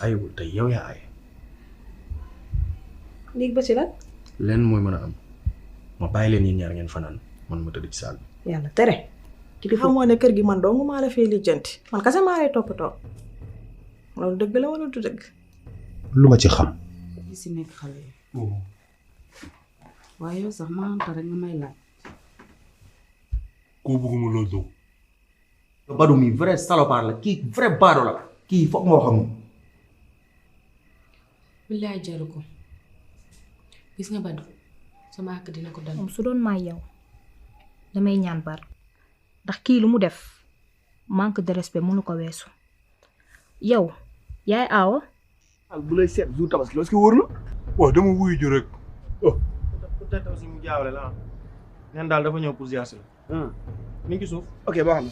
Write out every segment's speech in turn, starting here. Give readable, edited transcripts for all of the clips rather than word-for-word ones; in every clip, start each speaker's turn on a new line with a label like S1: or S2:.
S1: ayewul tey yow yaa ay.
S2: léegi ba ci la.
S1: lenn mooy mën a am ma bàyyi leen yéen ñaar ngeen fanaan man ma tëdd ci saal bi.
S2: yàlla tere. xamoo ne kër gi man dong maa la fay lijjanti man kese maa lay toppatoo loolu dëgg la wala du dëgg.
S3: lu ma ci xam.
S4: li si nekk xale yi. waaye yow sax maa ngi rek nga may laaj.
S5: koo bëgguma loolu dugg.
S3: Badou mi vrai salopard la kii vrai baado la kii foog nga wax ak moom.
S6: billaay jaru ko gis nga Badou sama àq dina ko dal.
S7: moom su doon maa yow damay ñaan bar ndax kii lu mu def manque de respect mënu ko weesu yow yaay aawa.
S3: bu lay seet jour tabaski loolu est-ce que wóor na.
S5: waaw dama wuyu ji rek.
S1: peut-être aussi mu jaawale la neen daal dafa ñëw pour ziar si la. mi ngi suuf.
S3: ok baax na.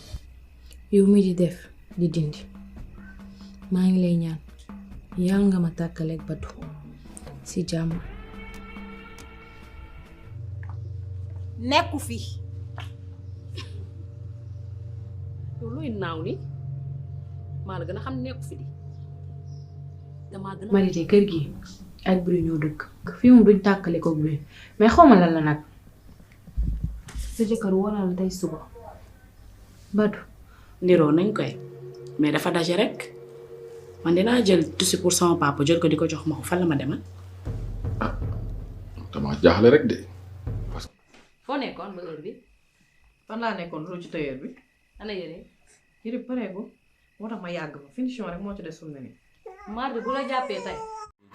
S6: yow mi di def di dindi maa ngi lay ñaan yàlla nga ma tàkkaleeg Badou si jàmm.
S4: nekku fi.
S8: yow looy naaw ni maa la gën a xam nekku fi di damaa gën a.
S6: Marité kër gi ak bruit ñoo dëkk fii moom duñ tàkkale ko bruit mais xawma lan la nag sa jëkkër wala la tey suba Badou.
S8: niroo nañ koy mais dafa daje rek man dinaa jël tissu pour sama papa jël ko di ko jox ma ko fan la ma demal.
S5: dama jaaxle rek de.
S8: foo nekkoon ba heure bi.
S2: fan laa nekkoon loolu ci tailleur bi.
S8: ana yére
S2: yëpp pareegu moo tax ma yàgg ma finition rek moo ci des suñu ne.
S8: maar bi bu la jàppee tey.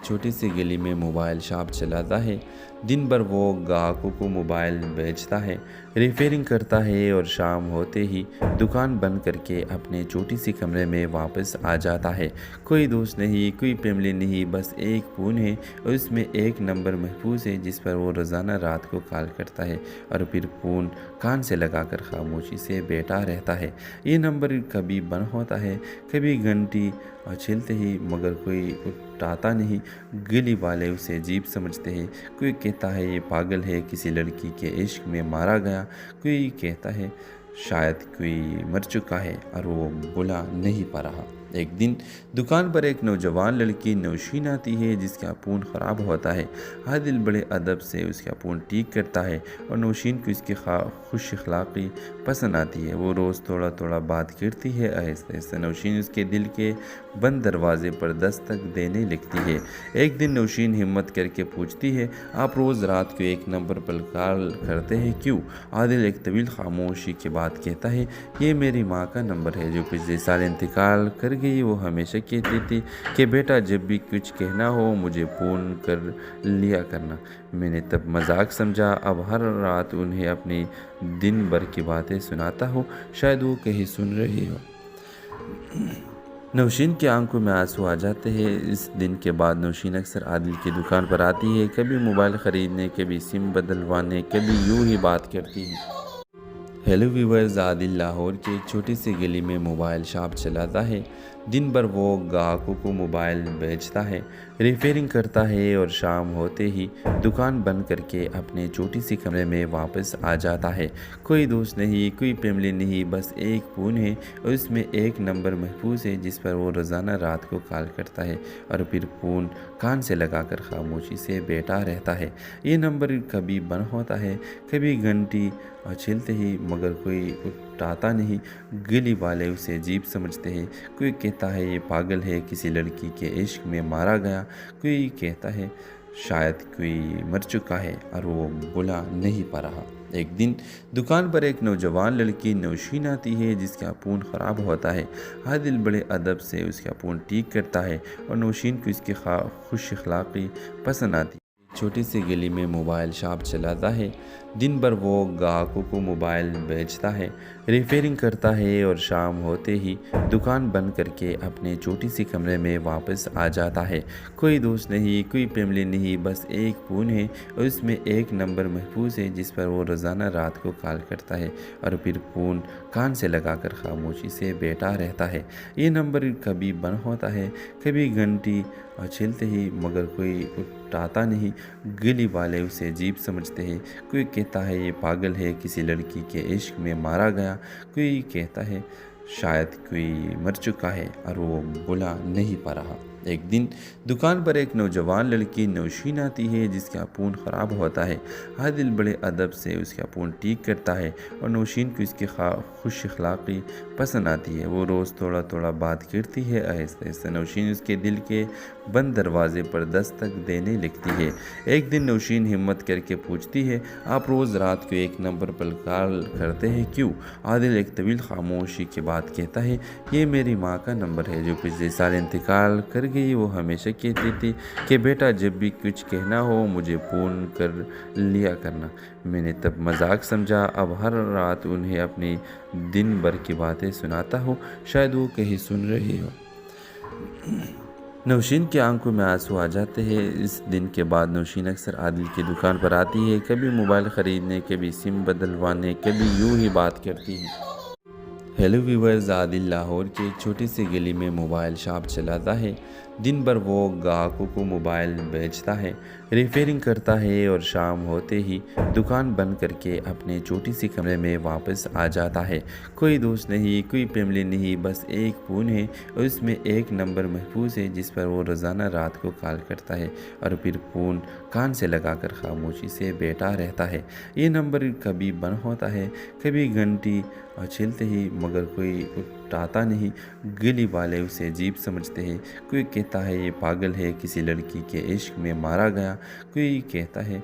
S9: छोटी सी गली में mobile shop चलाता है। दिन भर वो ग्राहकों को मोबाइल बेचता है, रिपेयरिंग करता है और शाम होते ही दुकान बंद करके अपने छोटी सी कमरे में वापस आ जाता है। कोई दोस्त नहीं, कोई फैमिली नहीं, बस एक फ़ोन है और उसमें एक नंबर महफूज है जिस पर वो रोज़ाना रात को कॉल करता है और फिर फ़ोन कान से लगाकर खामोशी से बैठा रहता है। ये नंबर कभी बंद होता है, कभी घंटी छिलते ही, मगर कोई उठाता नहीं। गली वाले उसे अजीब समझते हैं। कोई कहता है ये पागल है, किसी लड़की के इश्क में मारा गया। कोई कहता है शायद कोई मर चुका है और वो बुला नहीं पा रहा। एक दिन दुकान पर एक नौजवान लड़की नौशीन आती है जिसका फ़ोन ख़राब होता है। आदिल बड़े अदब से उसका फ़ोन ठीक करता है और नौशीन को इसकी खुश अखलाक़ी पसंद आती है। वो रोज़ थोड़ा थोड़ा बात करती है। आहिस्ता आहिस्ता नौशीन उसके दिल के बंद दरवाजे पर दस्तक देने लगती है। एक दिन नौशीन हिम्मत करके पूछती है, आप रोज़ रात को एक नंबर पर कॉल करते हैं क्यों? आदिल एक तवील खामोशी के बाद कहता है, ये मेरी माँ का नंबर है जो पिछले साल इंतकाल कर गई। वो हमेशा कहती थी कि बेटा जब भी कुछ कहना हो मुझे फ़ोन कर लिया करना। मैंने तब मजाक समझा, अब हर रात उन्हें अपनी दिन भर की बातें सुनाता हूँ, शायद वो कहीं सुन रही हो। नौशीन की आंखों में आंसू आ जाते हैं। इस दिन के बाद नौशीन अक्सर आदिल की दुकान पर आती है, कभी मोबाइल ख़रीदने, कभी सिम बदलवाने, कभी यूं ही बात करती है। हेलो व्यूअर्स, आदिल लाहौर की एक छोटी सी गली में मोबाइल शॉप चलाता है। दिन भर वो ग्राहकों को मोबाइल बेचता है, रिपेयरिंग करता है और शाम होते ही दुकान बंद करके अपने छोटी सी कमरे में वापस आ जाता है। कोई दोस्त नहीं, कोई फैमिली नहीं, बस एक फ़ोन है और उसमें एक नंबर महफूज है जिस पर वो रोज़ाना रात को कॉल करता है और फिर फ़ोन कान से लगाकर खामोशी से बैठा रहता है। ये नंबर कभी बंद होता है, कभी घंटी छिलते ही, मगर कोई उठाता नहीं। गली वाले उसे अजीब समझते हैं। कोई कहता है ये पागल है, किसी लड़की के इश्क में मारा गया। कोई कहता है शायद कोई मर चुका है और वो बुला नहीं पा रहा। एक दिन दुकान पर एक नौजवान लड़की नौशीन आती है जिसका फ़ोन ख़राब होता है। आदिल बड़े अदब से उसका फ़ोन ठीक करता है और नौशीन को इसकी खुश अखलाक़ी पसंद आती है। छोटी सी गली में मोबाइल शॉप चलाता है। दिन भर वो ग्राहकों को मोबाइल बेचता है, रिपेयरिंग करता है और शाम होते ही दुकान बंद करके अपने छोटी सी कमरे में वापस आ जाता है। कोई दोस्त नहीं, कोई फैमिली नहीं, बस एक फ़ोन है और उसमें एक नंबर महफूज है जिस पर वो रोज़ाना रात को कॉल करता है और फिर फ़ोन कान से लगाकर खामोशी से बैठा रहता है। ये नंबर कभी बंद होता है, कभी घंटी छिलते ही, मगर कोई उठाता नहीं। गली वाले उसे अजीब समझते हैं। कोई कहता है ये पागल है, किसी लड़की के इश्क में मारा गया। कोई कहता है शायद कोई मर चुका है और वो बुला नहीं पा रहा। ایک دن دکان پر ایک نوجوان لڑکی نوشین آتی ہے جس کا فون خراب ہوتا ہے۔ عادل بڑے ادب سے اس کا فون ٹھیک کرتا ہے اور نوشین کو اس کی خوش اخلاقی پسند آتی ہے۔ وہ روز تھوڑا تھوڑا بات کرتی ہے، آہستہ آہستہ نوشین اس کے دل کے بند دروازے پر دستک دینے لگتی ہے۔ ایک دن نوشین ہمت کر کے پوچھتی ہے، آپ روز رات کو ایک نمبر پر کال کرتے ہیں کیوں؟ عادل ایک طویل خاموشی کے بعد کہتا ہے، یہ میری ماں کا نمبر ہے جو پچھلے سال انتقال کر گئی۔ وہ ہمیشہ کہتی تھی کہ بیٹا جب بھی کچھ کہنا ہو مجھے فون کر لیا کرنا۔ میں نے تب مذاق سمجھا، اب ہر رات انہیں اپنی دن بھر کی باتیں سناتا ہوں، شاید وہ کہیں سن رہی ہو۔ نوشین کی آنکھوں میں آنسو آ جاتے ہیں۔ اس دن کے بعد نوشین اکثر عادل کی دکان پر آتی ہے، کبھی موبائل خریدنے، کبھی سم بدلوانے، کبھی یوں ہی بات کرتی ہے۔ ہیلو ویورز، عادل لاہور کے چھوٹی سی گلی میں موبائل شاپ چلاتا ہے۔ دن بھر وہ گاہکوں کو موبائل بیچتا ہے، ریپیئرنگ کرتا ہے اور شام ہوتے ہی دکان بند کر کے اپنے چھوٹی سی کمرے میں واپس آ جاتا ہے۔ کوئی دوست نہیں، کوئی فیملی نہیں، بس ایک فون ہے اور اس میں ایک نمبر محفوظ ہے جس پر وہ روزانہ رات کو کال کرتا ہے اور پھر فون کان سے لگا کر خاموشی سے بیٹھا رہتا ہے۔ یہ نمبر کبھی بند ہوتا ہے، کبھی گھنٹی چھلتے ہی مگر کوئی اٹھاتا نہیں۔ گلی والے اسے عجیب سمجھتے ہیں، کوئی کہتا ہے یہ پاگل ہے، کسی لڑکی کے عشق میں مارا گیا، کوئی کہتا ہے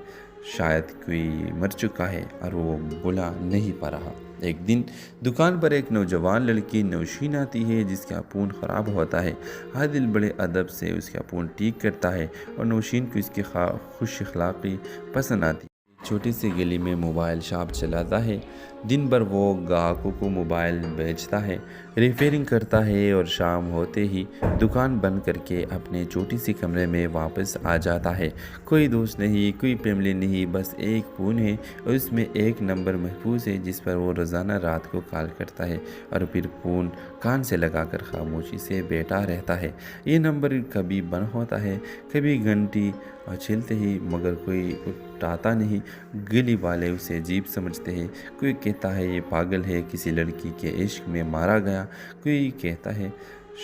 S9: شاید کوئی مر چکا ہے اور وہ بلا نہیں پا رہا۔ ایک دن دکان پر ایک نوجوان لڑکی نوشین آتی ہے جس کا فون خراب ہوتا ہے۔ عادل بڑے ادب سے اس کا فون ٹھیک کرتا ہے اور نوشین کو اس کی خوش اخلاقی پسند آتی ہے۔ چھوٹی سی گلی میں موبائل شاپ چلاتا ہے۔ دن بھر وہ گاہکوں کو موبائل بیچتا ہے، ریپیئرنگ کرتا ہے اور شام ہوتے ہی دکان بند کر کے اپنے چھوٹی سی کمرے میں واپس آ جاتا ہے۔ کوئی دوست نہیں، کوئی فیملی نہیں، بس ایک فون ہے اور اس میں ایک نمبر محفوظ ہے جس پر وہ روزانہ رات کو کال کرتا ہے اور پھر فون کان سے لگا کر خاموشی سے بیٹھا رہتا ہے۔ یہ نمبر کبھی بند ہوتا ہے، کبھی گھنٹی چھلتے ہی مگر کوئی اٹھاتا نہیں۔ گلی والے اسے عجیب سمجھتے ہیں، کوئی کہتا ہے یہ پاگل ہے، کسی لڑکی کے عشق میں مارا گیا، کوئی کہتا ہے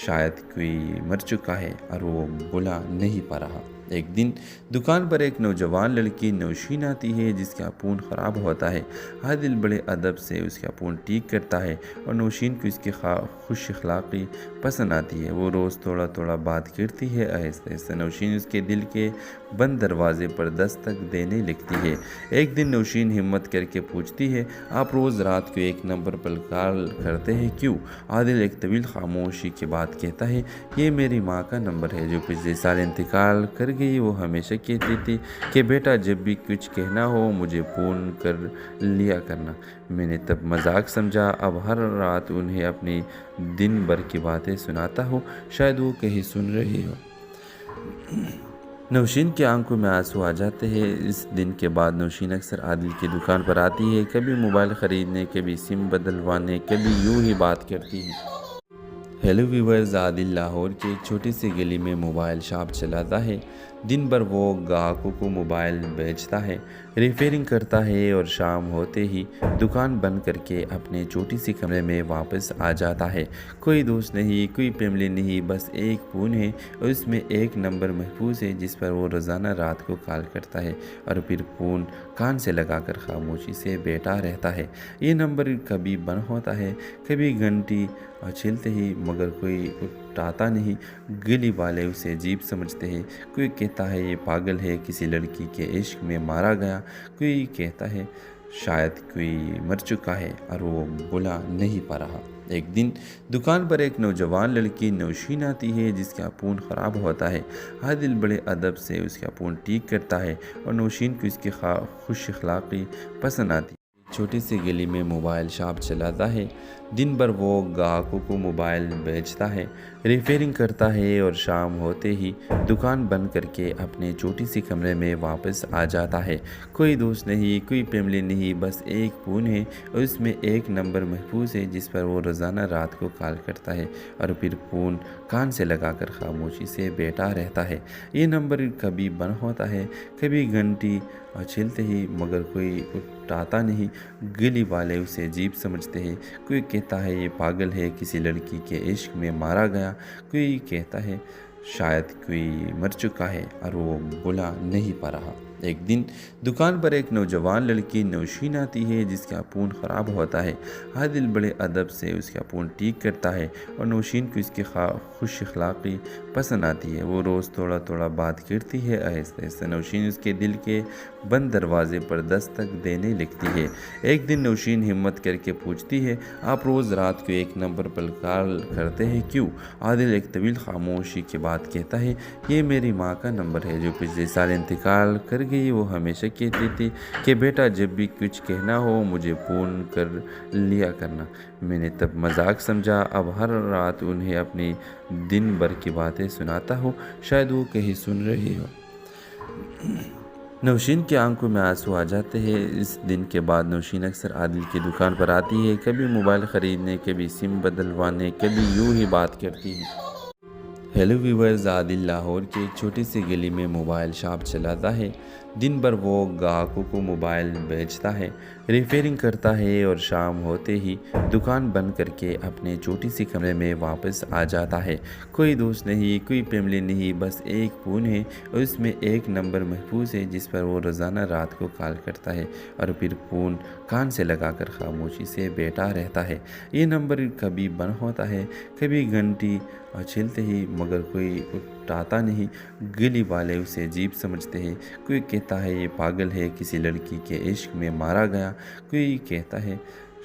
S9: شاید کوئی مر چکا ہے اور وہ بلا نہیں پا رہا۔ ایک دن دکان پر ایک نوجوان لڑکی نوشین آتی ہے جس کا فون خراب ہوتا ہے۔ عادل بڑے ادب سے اس کا فون ٹھیک کرتا ہے اور نوشین کو اس کی خوش اخلاقی پسند آتی ہے۔ وہ روز تھوڑا تھوڑا بات کرتی ہے، آہستہ آہستہ نوشین اس کے دل کے بند دروازے پر دستک دینے لگتی ہے۔ ایک دن نوشین ہمت کر کے پوچھتی ہے، آپ روز رات کو ایک نمبر پر کال کرتے ہیں کیوں؟ عادل ایک طویل خاموشی کے بعد کہتا ہے، یہ میری ماں کا نمبر ہے جو پچھلے سال انتقال کر گئی۔ وہ ہمیشہ کہتی تھی کہ بیٹا جب بھی کچھ کہنا ہو مجھے فون کر لیا کرنا۔ میں نے تب مذاق سمجھا، اب ہر رات انہیں اپنی دن بھر کی باتیں سناتا ہوں، شاید وہ کہیں سن رہی ہو۔ نوشین کی آنکھوں میں آنسو آ جاتے ہیں۔ اس دن کے بعد نوشین اکثر عادل کی دکان پر آتی ہے، کبھی موبائل خریدنے، کبھی سم بدلوانے، کبھی یوں ہی بات کرتی ہے۔ ہیلو ویورز، عادل لاہور کے چھوٹی سی گلی میں موبائل شاپ چلاتا ہے۔ دن بھر وہ گاہکوں کو موبائل بیچتا ہے، ریپیئرنگ کرتا ہے اور شام ہوتے ہی دکان بند کر کے اپنے چھوٹی سی کمرے میں واپس آ جاتا ہے۔ کوئی دوست نہیں، کوئی فیملی نہیں، بس ایک فون ہے اور اس میں ایک نمبر محفوظ ہے جس پر وہ روزانہ رات کو کال کرتا ہے اور پھر فون کان سے لگا کر خاموشی سے بیٹھا رہتا ہے۔ یہ نمبر کبھی بند ہوتا ہے، کبھی گھنٹی چھلتے ہی مگر کوئی اٹھاتا نہیں۔ گلی والے اسے عجیب سمجھتے ہیں، کوئی کہتا ہے یہ پاگل ہے، کسی لڑکی کے عشق میں مارا گیا، کوئی کہتا ہے شاید کوئی مر چکا ہے اور وہ بلا نہیں پا رہا۔ ایک دن دکان پر ایک نوجوان لڑکی نوشین آتی ہے جس کا فون خراب ہوتا ہے۔ عادل بڑے ادب سے اس کا فون ٹھیک کرتا ہے اور نوشین کو اس کی خوش اخلاقی پسند آتی ہے۔ چھوٹی سی گلی میں موبائل شاپ چلاتا ہے۔ دن بھر وہ گاہکوں کو موبائل بیچتا ہے، ریپیئرنگ کرتا ہے اور شام ہوتے ہی دکان بند کر کے اپنے چھوٹی سی کمرے میں واپس آ جاتا ہے۔ کوئی دوست نہیں، کوئی فیملی نہیں، بس ایک فون ہے اور اس میں ایک نمبر محفوظ ہے جس پر وہ روزانہ رات کو کال کرتا ہے اور پھر فون کان سے لگا کر خاموشی سے بیٹھا رہتا ہے۔ یہ نمبر کبھی بند ہوتا ہے، کبھی گھنٹی چھلتے ہی مگر کوئی اٹھاتا نہیں۔ گلی والے اسے عجیب سمجھتے ہیں، کوئی کہتا ہے یہ پاگل ہے، کسی لڑکی کے عشق میں مارا گیا، کوئی کہتا ہے शायद कोई मर चुका है और वो बुला नहीं पा रहा। एक दिन दुकान पर एक नौजवान लड़की नौशीन आती है जिसका फ़ोन ख़राब होता है। आदिल बड़े अदब से उसका फ़ोन ठीक करता है और नौशीन को इसकी खुश अखलाक़ी पसंद आती है। वो रोज़ थोड़ा थोड़ा बात करती है। आहिस्ता आहिस्ता नौशीन उसके दिल के बंद दरवाजे पर दस्तक देने लगती है। एक दिन नौशीन हिम्मत करके पूछती है, आप रोज़ रात को एक नंबर पर कॉल करते हैं क्यों? आदिल एक तवील खामोशी के बाद कहता है, ये मेरी माँ का नंबर है जो पिछले साल इंतकाल कर गई। वो हमेशा कहती थी कि बेटा जब भी कुछ कहना हो मुझे फ़ोन कर लिया करना। मैंने तब मजाक समझा, अब हर रात उन्हें अपनी दिन भर की बातें सुनाता हूँ, शायद वो कहीं सुन रही हो। नौशीन की आंखों में आंसू आ जाते हैं। इस दिन के बाद नौशीन अक्सर आदिल की दुकान पर आती है, कभी मोबाइल ख़रीदने, कभी सिम बदलवाने, कभी यूं ही बात करती है। हेलो व्यूअर्स, आदिल लाहौर की एक छोटी सी गली में मोबाइल शॉप चलाता है। दिन भर वो ग्राहकों को मोबाइल बेचता है, रिपेयरिंग करता है और शाम होते ही दुकान बंद करके अपने छोटी सी कमरे में वापस आ जाता है। कोई दोस्त नहीं, कोई फैमिली नहीं, बस एक फ़ोन है और उसमें एक नंबर महफूज है जिस पर वो रोज़ाना रात को कॉल करता है और फिर फ़ोन कान से लगाकर खामोशी से बैठा रहता है। ये नंबर कभी बंद होता है, कभी घंटी चलते ही, मगर कोई उठाता नहीं। गली वाले उसे अजीब समझते हैं। कोई कहता है ये पागल है, किसी लड़की के इश्क में मारा गया। कोई कहता है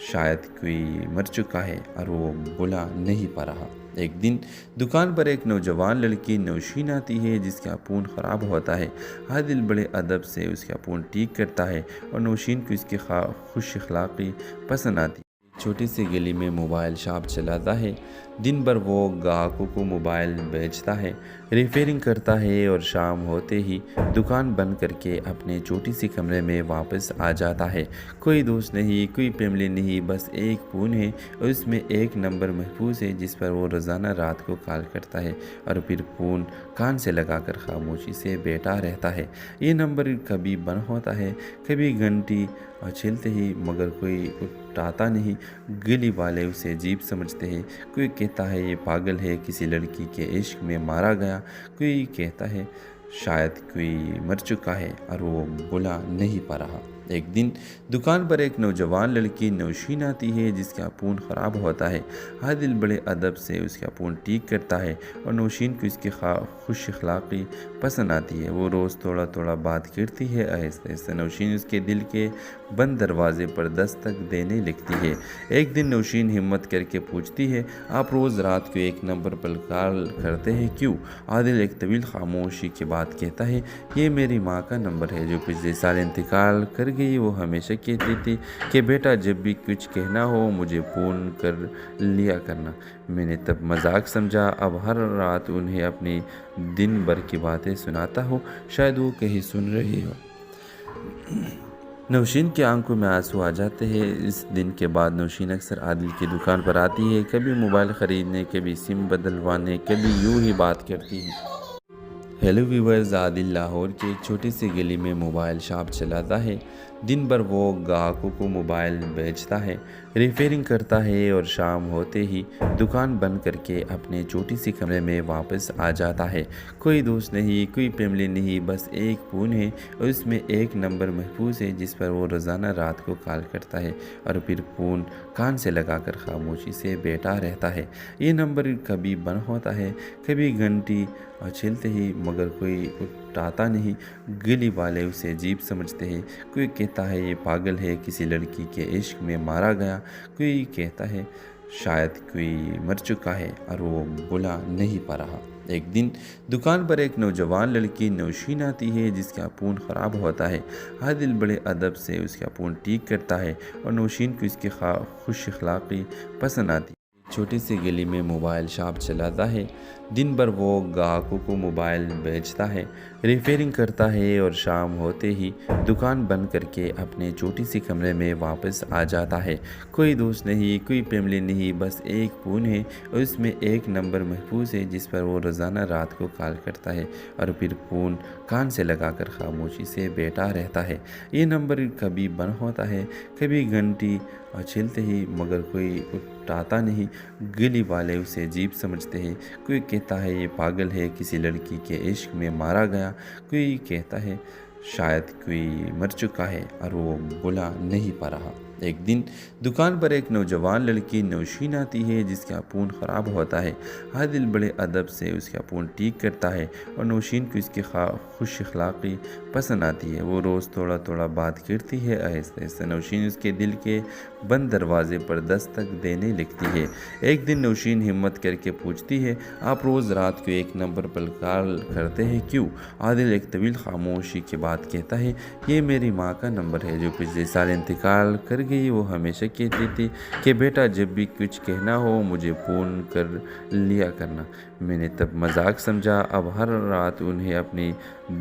S9: शायद कोई मर चुका है और वो बुला नहीं पा रहा। एक दिन दुकान पर एक नौजवान लड़की नौशीन आती है जिसका फ़ोन ख़राब होता है। आदिल बड़े अदब से उसका फ़ोन ठीक करता है और नौशीन को इसकी खुश अखलाक़ी पसंद आती है। छोटी सी गली में मोबाइल शॉप चलाता है। दिन भर वो ग्राहकों को मोबाइल बेचता है, रिपेयरिंग करता है और शाम होते ही दुकान बंद करके अपने छोटी सी कमरे में वापस आ जाता है। कोई दोस्त नहीं, कोई फैमिली नहीं, बस एक फ़ोन है और उसमें एक नंबर महफूज है जिस पर वो रोज़ाना रात को कॉल करता है और फिर फ़ोन कान से लगाकर खामोशी से बैठा रहता है। ये नंबर कभी बंद होता है, कभी घंटी चलते ही, मगर कोई उठाता नहीं। गली वाले उसे अजीब समझते हैं। कोई कहता है ये पागल है, किसी लड़की के इश्क में मारा गया। कोई कहता है शायद कोई मर चुका है और वो बुला नहीं पा रहा। एक दिन दुकान पर एक नौजवान लड़की नौशीन आती है जिसका फ़ोन ख़राब होता है। आदिल बड़े अदब से उसका फ़ोन ठीक करता है और नौशीन को इसकी खुश अखलाक़ी पसंद आती है। वो रोज़ थोड़ा थोड़ा बात करती है। आहिस्ता आहिस्ता नौशीन उसके दिल के बंद दरवाजे पर दस्तक देने लगती है। एक दिन नौशीन हिम्मत करके पूछती है, आप रोज़ रात को एक नंबर पर कॉल करते हैं क्यों? आदिल एक तवील खामोशी के बाद कहता है, ये मेरी माँ का नंबर है जो पिछले साल इंतकाल कर गई। वो हमेशा कहती थी कि बेटा जब भी कुछ कहना हो मुझे फ़ोन कर लिया करना। मैंने तब मजाक समझा, अब हर रात उन्हें अपनी दिन भर की बातें सुनाता हूँ, शायद वो कहीं सुन रही हो। नौशीन की आंखों में आंसू आ जाते हैं। इस दिन के बाद नौशीन अक्सर आदिल की दुकान पर आती है, कभी मोबाइल ख़रीदने, कभी सिम बदलवाने, कभी यूं ही बात करती है। हेलो व्यूअर्स, आदिल लाहौर की एक छोटी सी गली में मोबाइल शॉप चलाता है। दिन भर वो ग्राहकों को मोबाइल बेचता है, रिपेयरिंग करता है और शाम होते ही दुकान बंद करके अपने छोटी सी कमरे में वापस आ जाता है। कोई दोस्त नहीं, कोई फैमिली नहीं, बस एक फ़ोन है और उसमें एक नंबर महफूज है जिस पर वो रोज़ाना रात को कॉल करता है और फिर फ़ोन कान से लगाकर खामोशी से बैठा रहता है। ये नंबर कभी बंद होता है, कभी घंटी चलते ही, मगर कोई उठाता नहीं। गली वाले उसे अजीब समझते हैं। कोई कहता है ये पागल है, किसी लड़की के इश्क में मारा गया। कोई कहता है शायद कोई मर चुका है और वो बुला नहीं पा रहा। एक दिन दुकान पर एक नौजवान लड़की नौशीन आती है जिसका फ़ोन ख़राब होता है। आदिल बड़े अदब से उसका फ़ोन ठीक करता है और नौशीन को इसकी खुश अखलाक़ी पसंद आती है। छोटी सी गली में मोबाइल शॉप चलाता है। दिन भर वो ग्राहकों को मोबाइल बेचता है, रिपेयरिंग करता है और शाम होते ही दुकान बंद करके अपने छोटी सी कमरे में वापस आ जाता है। कोई दोस्त नहीं, कोई फैमिली नहीं, बस एक फ़ोन है और उसमें एक नंबर महफूज है जिस पर वो रोज़ाना रात को कॉल करता है और फिर फ़ोन कान से लगाकर खामोशी से बैठा रहता है। ये नंबर कभी बंद होता है, कभी घंटी चलते ही, मगर कोई उठाता नहीं। गली वाले उसे अजीब समझते हैं। कोई कहता کہتا ہے یہ پاگل ہے، کسی لڑکی کے عشق میں مارا گیا، کوئی کہتا ہے شاید کوئی مر چکا ہے اور وہ بلا نہیں پا رہا۔ ایک دن دکان پر ایک نوجوان لڑکی نوشین آتی ہے جس کا فون خراب ہوتا ہے۔ عادل بڑے ادب سے اس کا فون ٹھیک کرتا ہے اور نوشین کو اس کی خوش اخلاقی پسند آتی ہے۔ وہ روز تھوڑا تھوڑا بات کرتی ہے، آہستہ آہستہ نوشین اس کے دل کے بند دروازے پر دستک دینے لگتی ہے۔ ایک دن نوشین ہمت کر کے پوچھتی ہے، آپ روز رات کو ایک نمبر پر کال کرتے ہیں کیوں؟ عادل ایک طویل خاموشی کے بعد کہتا ہے، یہ میری ماں کا نمبر ہے جو پچھلے سال انتقال کر گئی۔ وہ ہمیشہ کہتی تھی کہ بیٹا جب بھی کچھ کہنا ہو مجھے فون کر لیا کرنا۔ میں نے تب مذاق سمجھا، اب ہر رات انہیں اپنی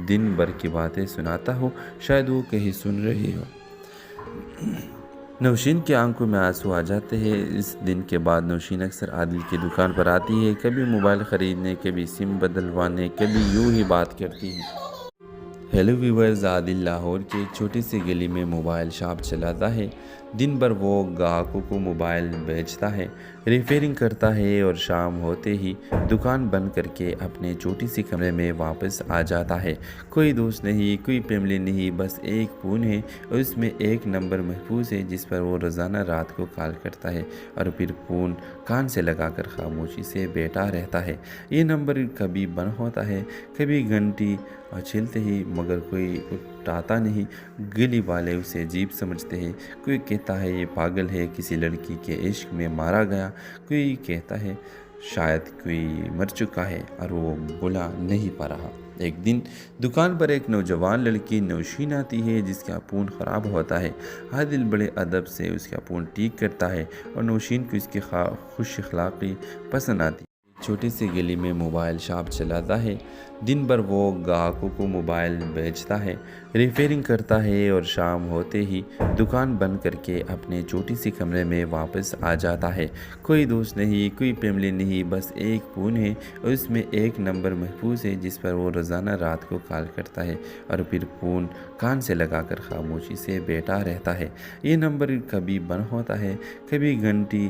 S9: دن بھر کی باتیں سناتا ہوں، شاید وہ کہیں سن رہی ہو۔ نوشین کی آنکھوں میں آنسو آ جاتے ہیں۔ اس دن کے بعد نوشین اکثر عادل کی دکان پر آتی ہے، کبھی موبائل خریدنے، کبھی سم بدلوانے، کبھی یوں ہی بات کرتی ہے۔ ہیلو ویورز، عادل لاہور کی ایک چھوٹی سی گلی میں موبائل شاپ چلاتا ہے۔ دن بھر وہ گاہکوں کو موبائل بیچتا ہے، ریپیئرنگ کرتا ہے اور شام ہوتے ہی دکان بند کر کے اپنے چھوٹی سی کمرے میں واپس آ جاتا ہے۔ کوئی دوست نہیں، کوئی فیملی نہیں، بس ایک فون ہے اور اس میں ایک نمبر محفوظ ہے جس پر وہ روزانہ رات کو کال کرتا ہے اور پھر فون کان سے لگا کر خاموشی سے بیٹھا رہتا ہے۔ یہ نمبر کبھی بند ہوتا ہے، کبھی گھنٹی چھلتے ہی مگر کوئی اٹھاتا نہیں۔ گلی والے اسے عجیب سمجھتے ہیں، کوئی کہتا ہے یہ پاگل ہے، کسی لڑکی کے عشق میں مارا گیا، کوئی کہتا ہے شاید کوئی مر چکا ہے اور وہ بلا نہیں پا رہا۔ ایک دن دکان پر ایک نوجوان لڑکی نوشین آتی ہے جس کا فون خراب ہوتا ہے۔ عادل بڑے ادب سے اس کا فون ٹھیک کرتا ہے اور نوشین کو اس کی خوش اخلاقی پسند آتی ہے۔ چھوٹی سی گلی میں موبائل شاپ چلاتا ہے۔ دن بھر وہ گاہکوں کو موبائل بیچتا ہے، ریپیئرنگ کرتا ہے اور شام ہوتے ہی دکان بند کر کے اپنے چھوٹی سی کمرے میں واپس آ جاتا ہے۔ کوئی دوست نہیں، کوئی فیملی نہیں، بس ایک فون ہے اور اس میں ایک نمبر محفوظ ہے جس پر وہ روزانہ رات کو کال کرتا ہے اور پھر فون کان سے لگا کر خاموشی سے بیٹھا رہتا ہے۔ یہ نمبر کبھی بند ہوتا ہے، کبھی گھنٹی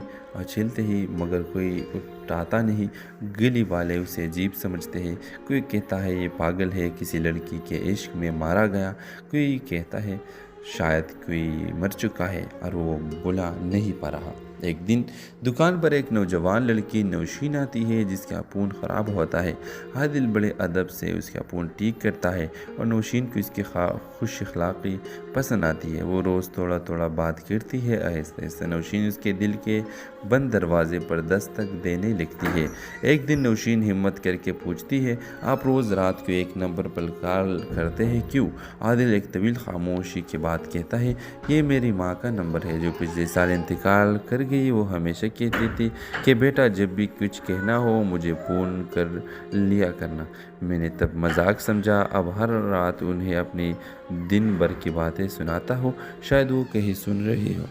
S9: چھلتے ہی مگر کوئی اٹھاتا نہیں۔ گلی والے اسے عجیب سمجھتے ہیں، کوئی کہتا ہے یہ پاگل ہے، کسی لڑکی کے عشق میں مارا گیا، کوئی کہتا ہے شاید کوئی مر چکا ہے اور وہ بلا نہیں پا رہا۔ ایک دن دکان پر ایک نوجوان لڑکی نوشین آتی ہے جس کا فون خراب ہوتا ہے۔ عادل بڑے ادب سے اس کا فون ٹھیک کرتا ہے اور نوشین کو اس کی خوش اخلاقی پسند آتی ہے۔ وہ روز تھوڑا تھوڑا بات کرتی ہے، آہستہ آہستہ نوشین اس کے دل کے بند دروازے پر دستک دینے لگتی ہے۔ ایک دن نوشین ہمت کر کے پوچھتی ہے، آپ روز رات کو ایک نمبر پر کال کرتے ہیں کیوں؟ عادل ایک طویل خاموشی کے بعد کہتا ہے، یہ میری ماں کا نمبر ہے جو پچھلے سال انتقال کر گئی۔ وہ ہمیشہ کہتی تھی کہ بیٹا جب بھی کچھ کہنا ہو مجھے فون کر لیا کرنا۔ میں نے تب مذاق سمجھا، اب ہر رات انہیں اپنی دن بھر کی باتیں سناتا ہوں، شاید وہ کہیں سن رہی ہو۔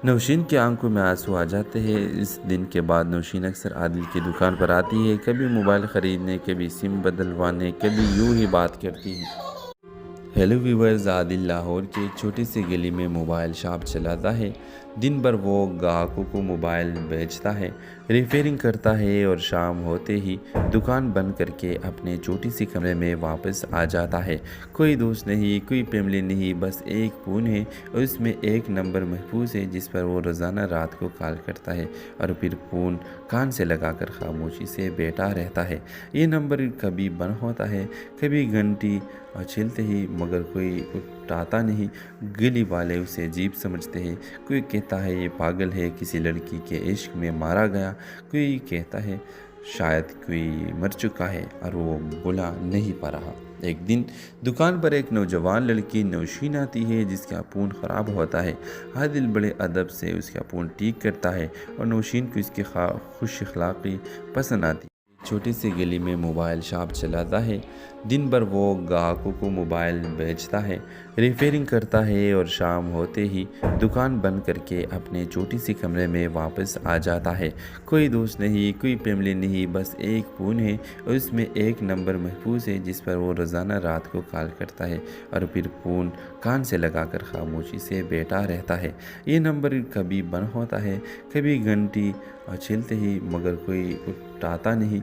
S9: نوشین کی آنکھوں میں آنسو آ جاتے ہیں۔ اس دن کے بعد نوشین اکثر عادل کی دکان پر آتی ہے، کبھی موبائل خریدنے، کبھی سم بدلوانے، کبھی یوں ہی بات کرتی ہے۔ ہیلو ویورز، عادل لاہور کی ایک چھوٹی سی گلی میں موبائل شاپ چلاتا ہے۔ دن بھر وہ گاہکوں کو موبائل بیچتا ہے، ریپیئرنگ کرتا ہے اور شام ہوتے ہی دکان بند کر کے اپنے چھوٹی سی کمرے میں واپس آ جاتا ہے۔ کوئی دوست نہیں، کوئی فیملی نہیں، بس ایک فون ہے اور اس میں ایک نمبر محفوظ ہے جس پر وہ روزانہ رات کو کال کرتا ہے اور پھر فون کان سے لگا کر خاموشی سے بیٹھا رہتا ہے۔ یہ نمبر کبھی بند ہوتا ہے، کبھی گھنٹی چھلتے ہی مگر کوئی اٹھاتا نہیں۔ گلی والے اسے عجیب سمجھتے ہیں، کوئی کہتا ہے یہ پاگل ہے، کسی لڑکی کے عشق میں مارا گیا، کوئی کہتا ہے شاید کوئی مر چکا ہے اور وہ بلا نہیں پا رہا۔ ایک دن دکان پر ایک نوجوان لڑکی نوشین آتی ہے جس کا فون خراب ہوتا ہے۔ عادل بڑے ادب سے اس کا فون ٹھیک کرتا ہے اور نوشین کو اس کی خوش اخلاقی پسند آتی ہے۔ چھوٹی سی گلی میں موبائل شاپ چلاتا ہے۔ दिन भर वो ग्राहकों को मोबाइल बेचता है, रिपेयरिंग करता है और शाम होते ही दुकान बंद करके अपने छोटी सी कमरे में वापस आ जाता है। कोई दोस्त नहीं, कोई फैमिली नहीं, बस एक फ़ोन है और उसमें एक नंबर महफूज है जिस पर वो रोज़ाना रात को कॉल करता है और फिर फ़ोन कान से लगाकर खामोशी से बैठा रहता है। ये नंबर कभी बंद होता है, कभी घंटी चलते ही, मगर कोई उठाता नहीं।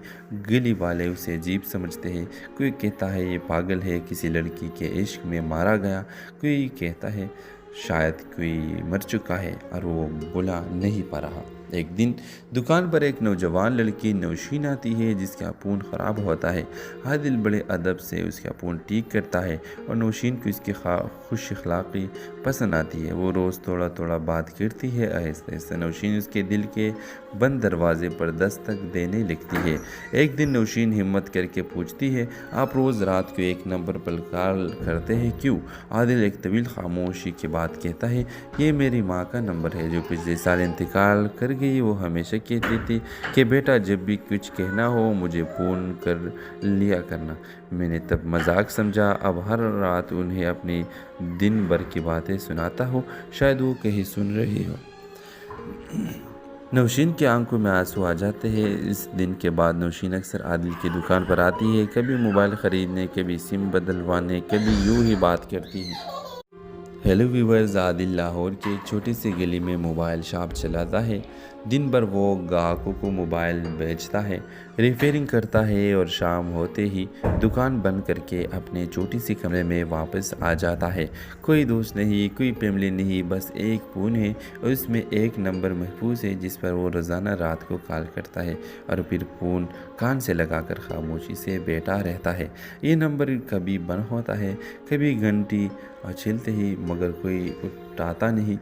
S9: गली वाले उसे अजीब समझते हैं। कोई कहता है ये पागल है, किसी लड़की के इश्क में मारा गया। कोई कहता है शायद कोई मर चुका है और वो बुला नहीं पा रहा। एक दिन दुकान पर एक नौजवान लड़की नौशीन आती है जिसका फ़ोन ख़राब होता है। आदिल बड़े अदब से उसका फ़ोन ठीक करता है और नौशीन को इसकी खुश अखलाक़ी पसंद आती है। वो रोज़ थोड़ा थोड़ा बात करती है। आहिस्ता आहिस्ता नौशीन उसके दिल के बंद दरवाजे पर दस्तक देने लगती है। एक दिन नौशीन हिम्मत करके पूछती है, आप रोज़ रात को एक नंबर पर कॉल करते हैं क्यों? आदिल एक तवील खामोशी के बाद कहता है, ये मेरी माँ का नंबर है जो पिछले साल इंतकाल कर गई। वो हमेशा कहती थी कि बेटा जब भी कुछ कहना हो मुझे फ़ोन कर लिया करना। मैंने तब मजाक समझा, अब हर रात उन्हें अपनी दिन भर की बातें सुनाता हूँ, शायद वो कहीं सुन रही हो। नौशीन की आंखों में आंसू आ जाते हैं। इस दिन के बाद नौशीन अक्सर आदिल की दुकान पर आती है, कभी मोबाइल ख़रीदने, कभी सिम बदलवाने, कभी यूँ ही बात करती है। हेलो व्यूअर्स, आदिल लाहौर की एक छोटी सी गली में मोबाइल शॉप चलाता है। दिन भर वो ग्राहकों को मोबाइल बेचता है, रिपेयरिंग करता है और शाम होते ही दुकान बंद करके अपने छोटी सी कमरे में वापस आ जाता है। कोई दोस्त नहीं, कोई फैमिली नहीं, बस एक फ़ोन है और उसमें एक नंबर महफूज है जिस पर वो रोज़ाना रात को कॉल करता है और फिर फ़ोन कान से लगाकर खामोशी से बैठा रहता है। ये नंबर कभी बंद होता है, कभी घंटी चलते ही, मगर कोई उठाता नहीं।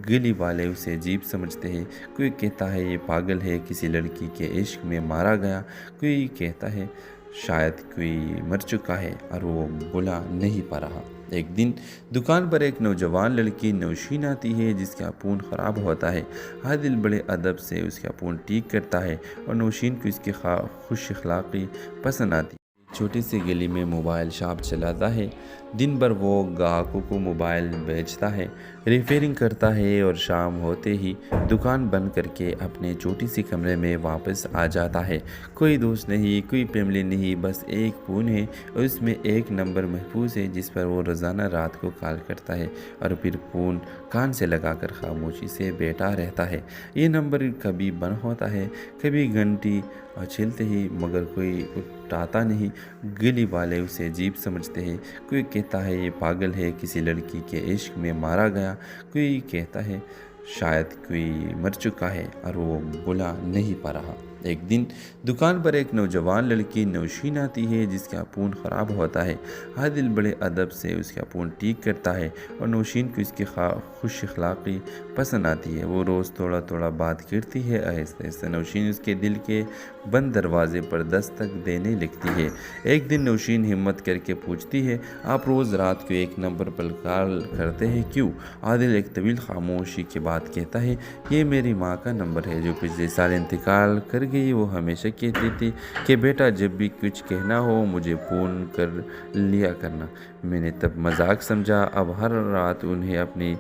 S9: गली वाले उसे अजीब समझते हैं। कोई कहता है ये पागल है, किसी लड़की के इश्क में मारा गया। कोई कहता है शायद कोई मर चुका है और वो बुला नहीं पा रहा। एक दिन दुकान पर एक नौजवान लड़की नौशीन आती है जिसका फ़ोन ख़राब होता है। आदिल बड़े अदब से उसका फ़ोन ठीक करता है और नौशीन को इसकी खुश अखलाक़ी पसंद आती है। छोटी सी गली में मोबाइल शॉप चलाता है। दिन भर वो ग्राहकों को मोबाइल बेचता है, रिपेयरिंग करता है और शाम होते ही दुकान बंद करके अपने छोटी सी कमरे में वापस आ जाता है। कोई दोस्त नहीं, कोई फैमिली नहीं, बस एक फ़ोन है और उसमें एक नंबर महफूज है जिस पर वो रोज़ाना रात को कॉल करता है और फिर फ़ोन कान से लगाकर खामोशी से बैठा रहता है। ये नंबर कभी बंद होता है, कभी घंटी चलते ही, मगर कोई उठाता नहीं। गली वाले उसे अजीब समझते हैं। कोई कहता है ये पागल है, किसी लड़की के इश्क में मारा गया। कोई कहता है शायद कोई मर चुका है और वो बुला नहीं पा रहा। एक दिन दुकान पर एक नौजवान लड़की नौशीन आती है जिसका फ़ोन ख़राब होता है। आदिल बड़े अदब से उसका फ़ोन ठीक करता है और नौशीन को इसकी खुश अखलाक़ी पसंद आती है। वो रोज़ थोड़ा थोड़ा बात करती है। आहिस्ता आहिस्ता नौशीन उसके दिल के बंद दरवाजे पर दस्तक देने लगती है। एक दिन नौशीन हिम्मत करके पूछती है, आप रोज़ रात को एक नंबर पर कॉल करते हैं क्यों? आदिल एक तवील खामोशी के बाद कहता है, ये मेरी माँ का नंबर है जो पिछले साल इंतकाल कर गई। वो हमेशा कहती थी कि बेटा जब भी कुछ कहना हो मुझे फ़ोन कर लिया करना। मैंने तब मजाक समझा, अब हर रात उन्हें अपनी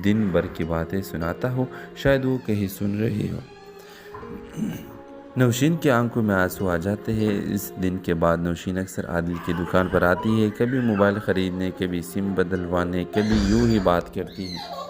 S9: दिन भर की बातें सुनाता हूँ, शायद वो कहीं सुन रही हो। नौशीन की आंखों में आंसू आ जाते हैं। इस दिन के बाद नौशीन अक्सर आदिल की दुकान पर आती है, कभी मोबाइल ख़रीदने, कभी सिम बदलवाने, कभी यूँ ही बात करती है।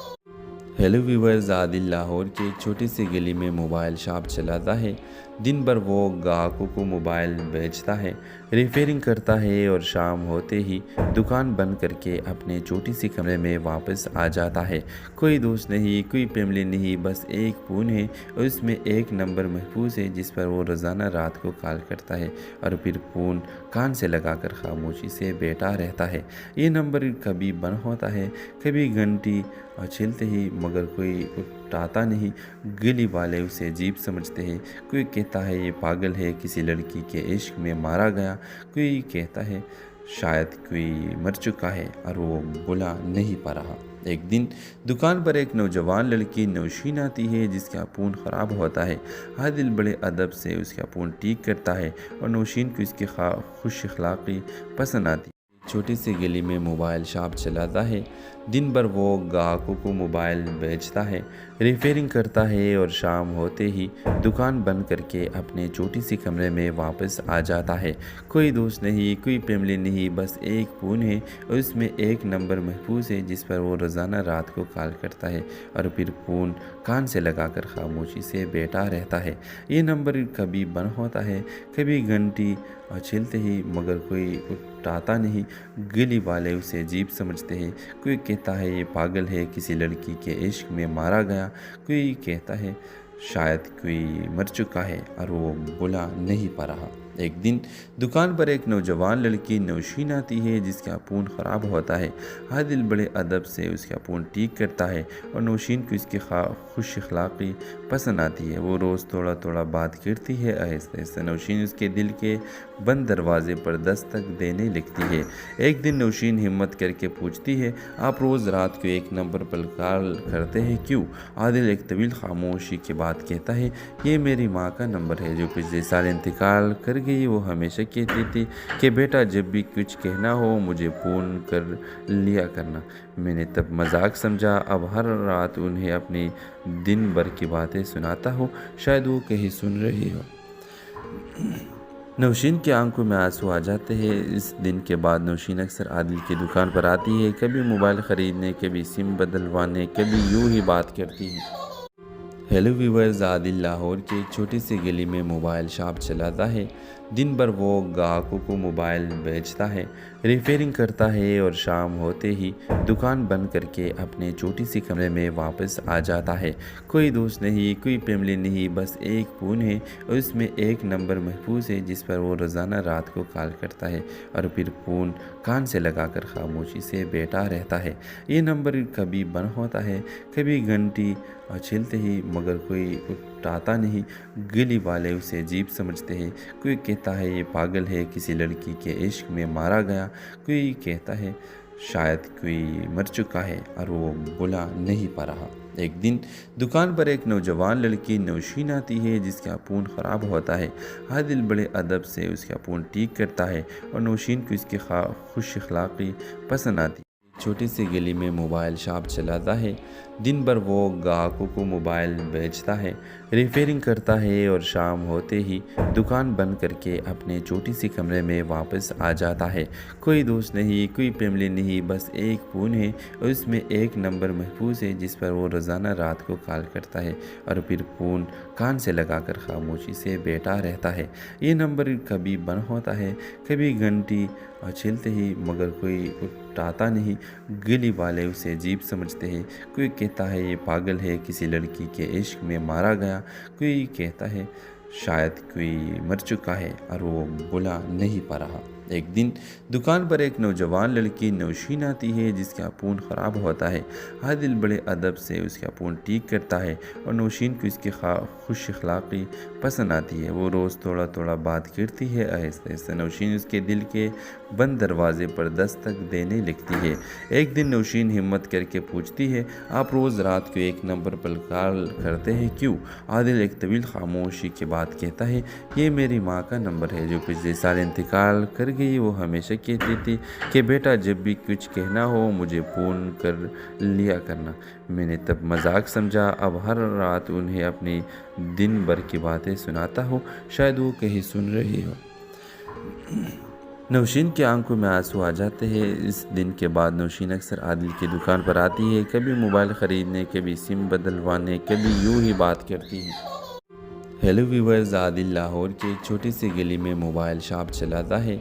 S9: हेलो व्यूअर्स, आदिल लाहौर की एक छोटी सी गली में मोबाइल शॉप चलाता है। दिन भर वो ग्राहकों को मोबाइल बेचता है, रिपेयरिंग करता है और शाम होते ही दुकान बंद करके अपने छोटी सी कमरे में वापस आ जाता है। कोई दोस्त नहीं, कोई फैमिली नहीं, बस एक फ़ोन है और उसमें एक नंबर महफूज है जिस पर वो रोज़ाना रात को कॉल करता है और फिर फ़ोन कान से लगाकर खामोशी से बैठा रहता है। ये नंबर कभी बंद होता है, कभी घंटी चलते ही, मगर कोई उठाता नहीं। गली वाले उसे अजीब समझते हैं। कोई कहता है ये पागल है, किसी लड़की के इश्क में मारा गया। कोई कहता है शायद कोई मर चुका है और वो बुला नहीं पा रहा। ایک دن دکان پر ایک نوجوان لڑکی نوشین آتی ہے جس کا فون خراب ہوتا ہے۔ عادل بڑے ادب سے اس کا فون ٹھیک کرتا ہے اور نوشین کو اس کی خوش اخلاقی پسند آتی ہے۔ چھوٹی سی گلی میں موبائل شاپ چلاتا ہے۔ دن بھر وہ گاہکوں کو موبائل بیچتا ہے، ریپیئرنگ کرتا ہے اور شام ہوتے ہی دکان بند کر کے اپنے چھوٹی سی کمرے میں واپس آ جاتا ہے۔ کوئی دوست نہیں، کوئی فیملی نہیں، بس ایک فون ہے اور اس میں ایک نمبر محفوظ ہے جس پر وہ روزانہ رات کو کال کرتا ہے اور پھر فون کان سے لگا کر خاموشی سے بیٹھا رہتا ہے۔ یہ نمبر کبھی بند ہوتا ہے، کبھی گھنٹی چلتے ہی، مگر کوئی اٹھاتا نہیں۔ گلی والے اسے عجیب سمجھتے ہیں، کوئی کہتا ہے یہ پاگل ہے، کسی لڑکی کے عشق میں مارا گیا، کوئی کہتا ہے شاید کوئی مر چکا ہے اور وہ بلا نہیں پا رہا۔ ایک دن دکان پر ایک نوجوان لڑکی نوشین آتی ہے جس کا فون خراب ہوتا ہے۔ عادل بڑے ادب سے اس کا فون ٹھیک کرتا ہے اور نوشین کو اس کی خوش اخلاقی پسند آتی ہے۔ وہ روز تھوڑا تھوڑا بات کرتی ہے، آہستہ آہستہ نوشین اس کے دل کے بند دروازے پر دستک دینے لگتی ہے۔ ایک دن نوشین ہمت کر کے پوچھتی ہے، آپ روز رات کو ایک نمبر پر کال کرتے ہیں کیوں؟ عادل ایک طویل خاموشی کے بعد کہتا ہے، یہ میری ماں کا نمبر ہے جو پچھلے سال انتقال کر گئی۔ وہ ہمیشہ کہتی تھی کہ بیٹا جب بھی کچھ کہنا ہو مجھے فون کر لیا کرنا۔ میں نے تب مذاق سمجھا، اب ہر رات انہیں اپنی دن بھر کی باتیں سناتا ہوں، شاید وہ کہیں سن رہی ہو۔ نوشین کی آنکھوں میں آنسو آ جاتے ہیں۔ اس دن کے بعد نوشین اکثر عادل کی دکان پر آتی ہے، کبھی موبائل خریدنے، کبھی سم بدلوانے، کبھی یوں ہی بات کرتی ہے۔ ہیلو ویورز، عادل لاہور کی ایک چھوٹی سی گلی میں موبائل شاپ چلاتا ہے۔ دن بھر وہ گاہکوں کو موبائل بیچتا ہے، ریپیئرنگ کرتا ہے اور شام ہوتے ہی دکان بند کر کے اپنے چھوٹی سی کمرے میں واپس آ جاتا ہے۔ کوئی دوست نہیں، کوئی فیملی نہیں، بس ایک فون ہے اور اس میں ایک نمبر محفوظ ہے جس پر وہ روزانہ رات کو کال کرتا ہے اور پھر فون کان سے لگا کر خاموشی سے بیٹھا رہتا ہے۔ یہ نمبر کبھی بند ہوتا ہے، کبھی گھنٹی چلتے ہی، مگر کوئی اٹھاتا نہیں۔ گلی والے اسے عجیب سمجھتے ہیں، کوئی کہتا ہے یہ پاگل ہے، کسی لڑکی کے عشق میں مارا گیا، کوئی کہتا ہے شاید کوئی مر چکا ہے اور وہ بلا نہیں پا رہا۔ ایک دن دکان پر ایک نوجوان لڑکی نوشین آتی ہے جس کا فون خراب ہوتا ہے۔ عادل بڑے ادب سے اس کا فون ٹھیک کرتا ہے اور نوشین کو اس کی خوش اخلاقی پسند آتی ہے۔ چھوٹی سی گلی میں موبائل شاپ چلاتا ہے۔ دن بھر وہ گاہکوں کو موبائل بیچتا ہے، ریپیئرنگ کرتا ہے اور شام ہوتے ہی دکان بند کر کے اپنے چھوٹی سی کمرے میں واپس آ جاتا ہے۔ کوئی دوست نہیں، کوئی فیملی نہیں، بس ایک فون ہے اور اس میں ایک نمبر محفوظ ہے جس پر وہ روزانہ رات کو کال کرتا ہے اور پھر فون کان سے لگا کر خاموشی سے بیٹھا رہتا ہے۔ یہ نمبر کبھی بند ہوتا ہے، کبھی گھنٹی چلتے ہی، مگر کوئی اٹھاتا نہیں۔ گلی والے اسے عجیب سمجھتے ہیں، کوئی کہتا ہے یہ پاگل ہے، کسی لڑکی کے عشق میں مارا گیا، کوئی کہتا ہے شاید کوئی مر چکا ہے اور وہ بلا نہیں پا رہا۔ ایک دن دکان پر ایک نوجوان لڑکی نوشین آتی ہے جس کا فون خراب ہوتا ہے۔ عادل بڑے ادب سے اس کا فون ٹھیک کرتا ہے اور نوشین کو اس کی خوش اخلاقی پسند آتی ہے۔ وہ روز تھوڑا تھوڑا بات کرتی ہے، آہستہ آہستہ نوشین اس کے دل کے بند دروازے پر دستک دینے لگتی ہے۔ ایک دن نوشین ہمت کر کے پوچھتی ہے، آپ روز رات کو ایک نمبر پر کال کرتے ہیں کیوں؟ عادل ایک طویل خاموشی کے بعد کہتا ہے، یہ میری ماں کا نمبر ہے جو پچھلے سال انتقال کر گئی۔ وہ ہمیشہ کہتی تھی کہ بیٹا جب بھی کچھ کہنا ہو مجھے فون کر لیا کرنا۔ میں نے تب مذاق سمجھا، اب ہر رات انہیں اپنی دن بھر کی باتیں سناتا ہوں، شاید وہ کہیں سن رہی ہو۔ نوشین کی آنکھوں میں آنسو آ جاتے ہیں۔ اس دن کے بعد نوشین اکثر عادل کی دکان پر آتی ہے، کبھی موبائل خریدنے، کبھی سم بدلوانے، کبھی یوں ہی بات کرتی ہے۔ ہیلو ویورز، عادل لاہور کی ایک چھوٹی سی گلی میں موبائل شاپ چلاتا ہے۔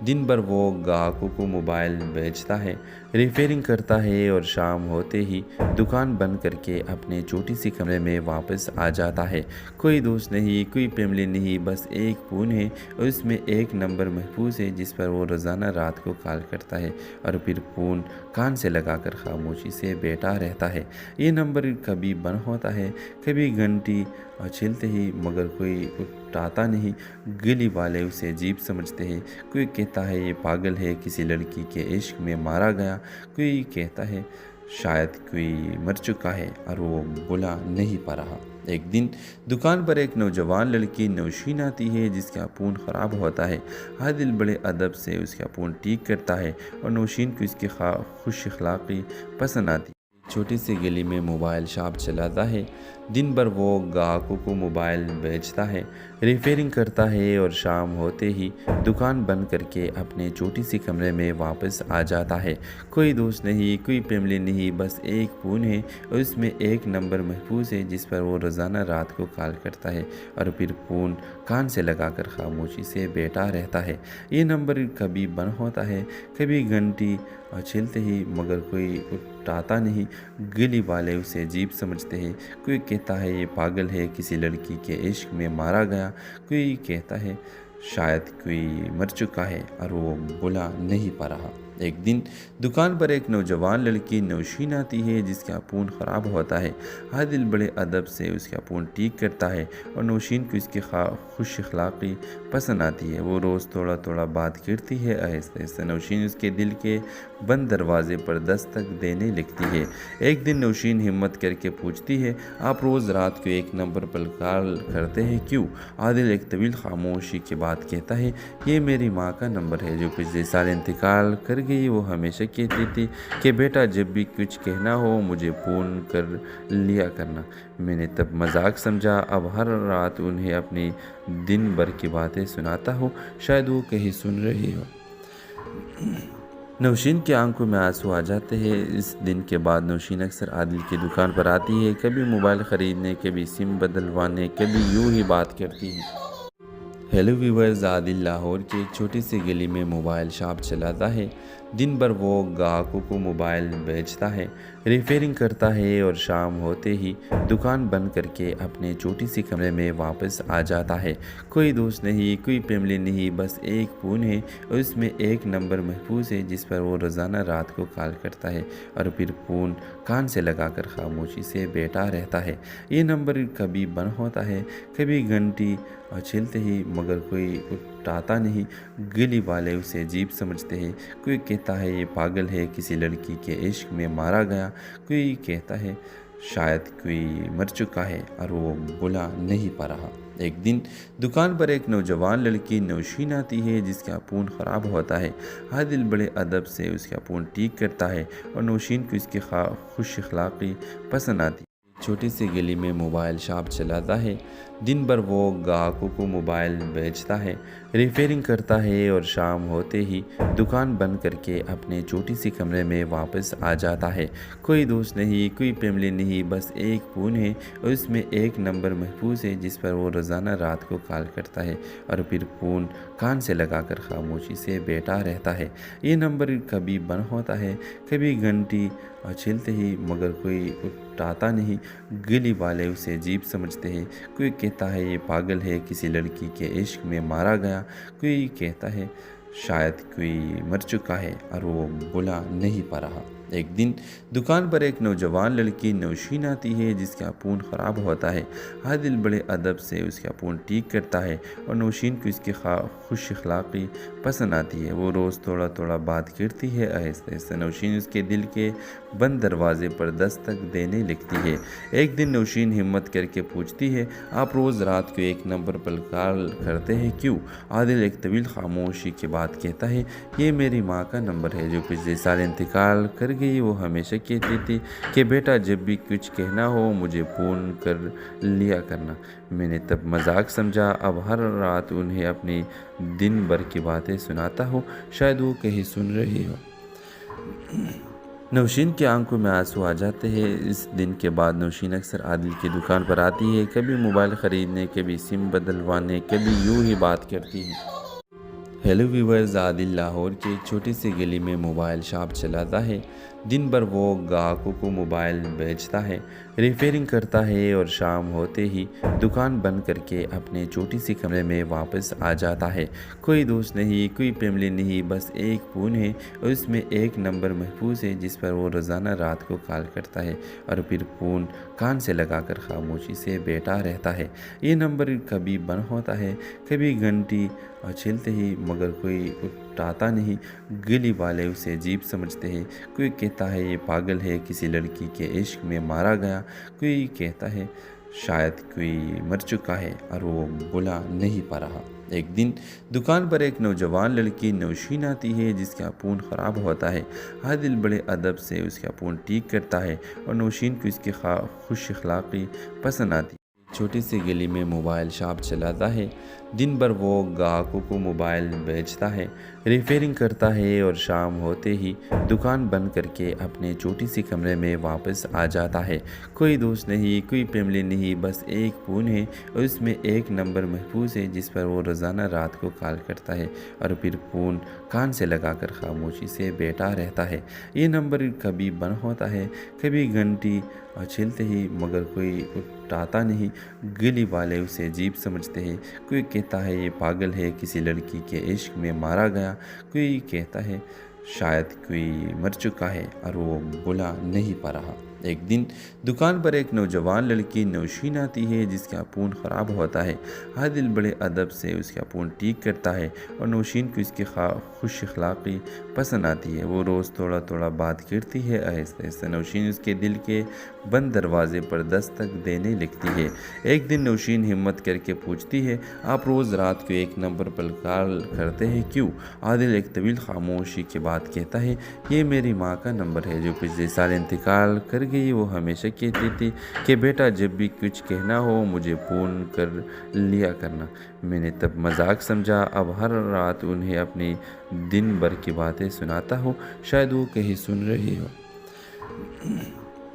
S9: دن بھر وہ گاہکوں کو موبائل بیچتا ہے، ریپیئرنگ کرتا ہے اور شام ہوتے ہی دکان بند کر کے اپنے چھوٹی سی کمرے میں واپس آ جاتا ہے۔ کوئی دوست نہیں، کوئی فیملی نہیں، بس ایک فون ہے اور اس میں ایک نمبر محفوظ ہے جس پر وہ روزانہ رات کو کال کرتا ہے اور پھر فون کان سے لگا کر خاموشی سے بیٹھا رہتا ہے۔ یہ نمبر کبھی بند ہوتا ہے، کبھی گھنٹی چلتے ہی، مگر کوئی اٹھاتا نہیں۔ گلی والے اسے عجیب سمجھتے ہیں، کوئی کہتا ہے یہ پاگل ہے، کسی لڑکی کے عشق میں مارا گیا، کوئی کہتا ہے शायद कोई मर चुका है और वो बुला नहीं पा रहा। एक दिन दुकान पर एक नौजवान लड़की नौशीन आती है जिसका फ़ोन ख़राब होता है। आदिल बड़े अदब से उसका फ़ोन ठीक करता है और नौशीन को इसकी खुश अखलाक़ी पसंद आती है। छोटी सी गली में मोबाइल शॉप चलाता है। दिन भर वो ग्राहकों को मोबाइल बेचता है, रिपेयरिंग करता है और शाम होते ही दुकान बंद करके अपने छोटी सी कमरे में वापस आ जाता है। कोई दोस्त नहीं, कोई फैमिली नहीं, बस एक फ़ोन है और उसमें एक नंबर महफूज है जिस पर वो रोज़ाना रात को कॉल करता है और फिर फ़ोन कान से लगाकर खामोशी से बैठा रहता है। ये नंबर कभी बंद होता है, कभी घंटी चलते ही, मगर कोई उठाता नहीं। गली वाले उसे अजीब समझते हैं। कोई कहता है ये पागल है, किसी लड़की के इश्क में मारा गया। कोई कहता है शायद कोई मर चुका है और वो बुला नहीं पा रहा। एक दिन दुकान पर एक नौजवान लड़की नौशीन आती है जिसका फ़ोन ख़राब होता है। आदिल बड़े अदब से उसका फ़ोन ठीक करता है और नौशीन को इसकी खुश अखलाक़ी पसंद आती है। वो रोज़ थोड़ा थोड़ा बात करती है। आहिस्ता आहिस्ता नौशीन उसके दिल के बंद दरवाजे पर दस्तक देने लगती है। एक दिन नौशीन हिम्मत करके पूछती है, आप रोज़ रात को एक नंबर पर कॉल करते हैं क्यों? आदिल एक तवील खामोशी के बाद कहता है, ये मेरी माँ का नंबर है जो पिछले साल इंतकाल कर गई। वो हमेशा कहती थी कि बेटा जब भी कुछ कहना हो मुझे फ़ोन कर लिया करना। मैंने तब मजाक समझा, अब हर रात उन्हें अपनी दिन भर की बातें सुनाता हूँ, शायद वो कहीं सुन रही हो। नौशीन की आंखों में आंसू आ जाते हैं। इस दिन के बाद नौशीन अक्सर आदिल की दुकान पर आती है, कभी मोबाइल ख़रीदने, कभी सिम बदलवाने, कभी यूँ ही बात करती है। हेलो व्यूअर्स, आदिल लाहौर की एक छोटी सी गली में मोबाइल शॉप चलाता है। दिन भर वो ग्राहकों को मोबाइल बेचता है, रिपेयरिंग करता है और शाम होते ही दुकान बंद करके अपने छोटी सी कमरे में वापस आ जाता है। कोई दोस्त नहीं, कोई फैमिली नहीं, बस एक फ़ोन है और उसमें एक नंबर महफूज है जिस पर वो रोज़ाना रात को कॉल करता है और फिर फ़ोन कान से लगाकर खामोशी से बैठा रहता है। ये नंबर कभी बंद होता है, कभी घंटी चलते ही, मगर कोई उठाता नहीं। गली वाले उसे अजीब समझते हैं। कोई कहता है ये पागल है, किसी लड़की के इश्क में मारा गया। कोई कहता है शायद कोई मर चुका है और वो बुला नहीं पा रहा। एक दिन दुकान पर एक नौजवान लड़की नौशीन आती है जिसका फ़ोन ख़राब होता है। आदिल बड़े अदब से उसका फ़ोन ठीक करता है और नौशीन को इसकी खुश अखलाक़ी पसंद आती है। छोटी सी गली में मोबाइल शॉप चलाता है। दिन भर वो ग्राहकों को मोबाइल बेचता है, रिपेयरिंग करता है और शाम होते ही दुकान बंद करके अपने छोटी सी कमरे में वापस आ जाता है। कोई दोस्त नहीं, कोई फैमिली नहीं, बस एक फ़ोन है और उसमें एक नंबर महफूज है जिस पर वो रोज़ाना रात को कॉल करता है और फिर फ़ोन कान से लगाकर खामोशी से बैठा रहता है। ये नंबर कभी बंद होता है, कभी घंटी चलते ही, मगर कोई उठाता नहीं। गली वाले उसे अजीब समझते हैं। कोई कहता है ये पागल है, किसी लड़की के इश्क में मारा गया। कोई कहता है शायद कोई मर चुका है और वो बुला नहीं पा रहा। एक दिन दुकान पर एक नौजवान लड़की नौशीन आती है जिसका फ़ोन ख़राब होता है। आदिल बड़े अदब से उसका फ़ोन ठीक करता है और नौशीन को इसकी खुश अखलाक़ी पसंद आती है। वो रोज़ थोड़ा थोड़ा बात करती है। आहिस्ता आहिस्ता नौशीन उसके दिल के बंद दरवाजे पर दस्तक देने लगती है। एक दिन नौशीन हिम्मत करके पूछती है, आप रोज़ रात को एक नंबर पर कॉल करते हैं क्यों? आदिल एक तवील खामोशी के बाद कहता है, ये मेरी माँ का नंबर है जो पिछले साल इंतकाल कर गई। वो हमेशा कहती थी कि बेटा जब भी कुछ कहना हो मुझे फ़ोन कर लिया करना। मैंने तब मजाक समझा, अब हर रात उन्हें अपनी दिन भर की बातें सुनाता हूँ, शायद वो कहीं सुन रही हो। नौशीन की आंखों में आंसू आ जाते हैं। इस दिन के बाद नौशीन अक्सर आदिल की दुकान पर आती है, कभी मोबाइल ख़रीदने, कभी सिम बदलवाने, कभी यूँ ही बात करती है। हेलो व्यूअर्स, आदिल लाहौर की एक छोटी सी गली में मोबाइल शॉप चलाता है। दिन भर वो ग्राहकों को मोबाइल बेचता है, रिपेयरिंग करता है और शाम होते ही दुकान बंद करके अपने छोटी सी कमरे में वापस आ जाता है। कोई दोस्त नहीं, कोई फैमिली नहीं, बस एक फ़ोन है और उसमें एक नंबर महफूज है जिस पर वो रोज़ाना रात को कॉल करता है और फिर फ़ोन कान से लगाकर खामोशी से बैठा रहता है। ये नंबर कभी बंद होता है, कभी घंटी चलते ही, मगर कोई उठाता नहीं। गली वाले उसे अजीब समझते हैं। कोई कहता है ये पागल है, किसी लड़की के इश्क में मारा गया। कोई कहता है शायद कोई मर चुका है और वो बुला नहीं पा रहा। एक दिन दुकान पर एक नौजवान लड़की नौशीन आती है जिसका फ़ोन ख़राब होता है। आदिल बड़े अदब से उसका फ़ोन ठीक करता है और नौशीन को इसकी खुश अखलाक़ी पसंद आती है। छोटी सी गली में मोबाइल शॉप चलाता है। दिन भर वो ग्राहकों को मोबाइल बेचता है, रिपेयरिंग करता है और शाम होते ही दुकान बंद करके अपने छोटी सी कमरे में वापस आ जाता है। कोई दोस्त नहीं, कोई फैमिली नहीं, बस एक फ़ोन है और उसमें एक नंबर महफूज है जिस पर वो रोज़ाना रात को कॉल करता है और फिर फ़ोन कान से लगाकर खामोशी से बैठा रहता है। ये नंबर कभी बंद होता है, कभी घंटी चलते ही, मगर कोई उठाता नहीं। गली वाले उसे अजीब समझते हैं। कोई कहता है ये पागल है, किसी लड़की के इश्क में मारा गया। कोई कहता है शायद कोई मर चुका है और वो बुला नहीं पा रहा। एक दिन दुकान पर एक नौजवान लड़की नौशीन आती है जिसका फ़ोन ख़राब होता है। आदिल बड़े अदब से उसका फ़ोन ठीक करता है और नौशीन को इसकी खुश अखलाक़ी पसंद आती है। वो रोज़ थोड़ा थोड़ा बात करती है। आहिस्ता आहिस्ता नौशीन उसके दिल के बंद दरवाजे पर दस्तक देने लगती है। एक दिन नौशीन हिम्मत करके पूछती है, आप रोज़ रात को एक नंबर पर कॉल करते हैं क्यों? आदिल एक तवील खामोशी के बाद कहता है, ये मेरी माँ का नंबर है जो पिछले साल इंतकाल कर गई। वो हमेशा कहती थी कि बेटा जब भी कुछ कहना हो मुझे फ़ोन कर लिया करना। मैंने तब मजाक समझा, अब हर रात उन्हें अपनी दिन भर की बातें सुनाता हूँ, शायद वो कहीं सुन रही हो।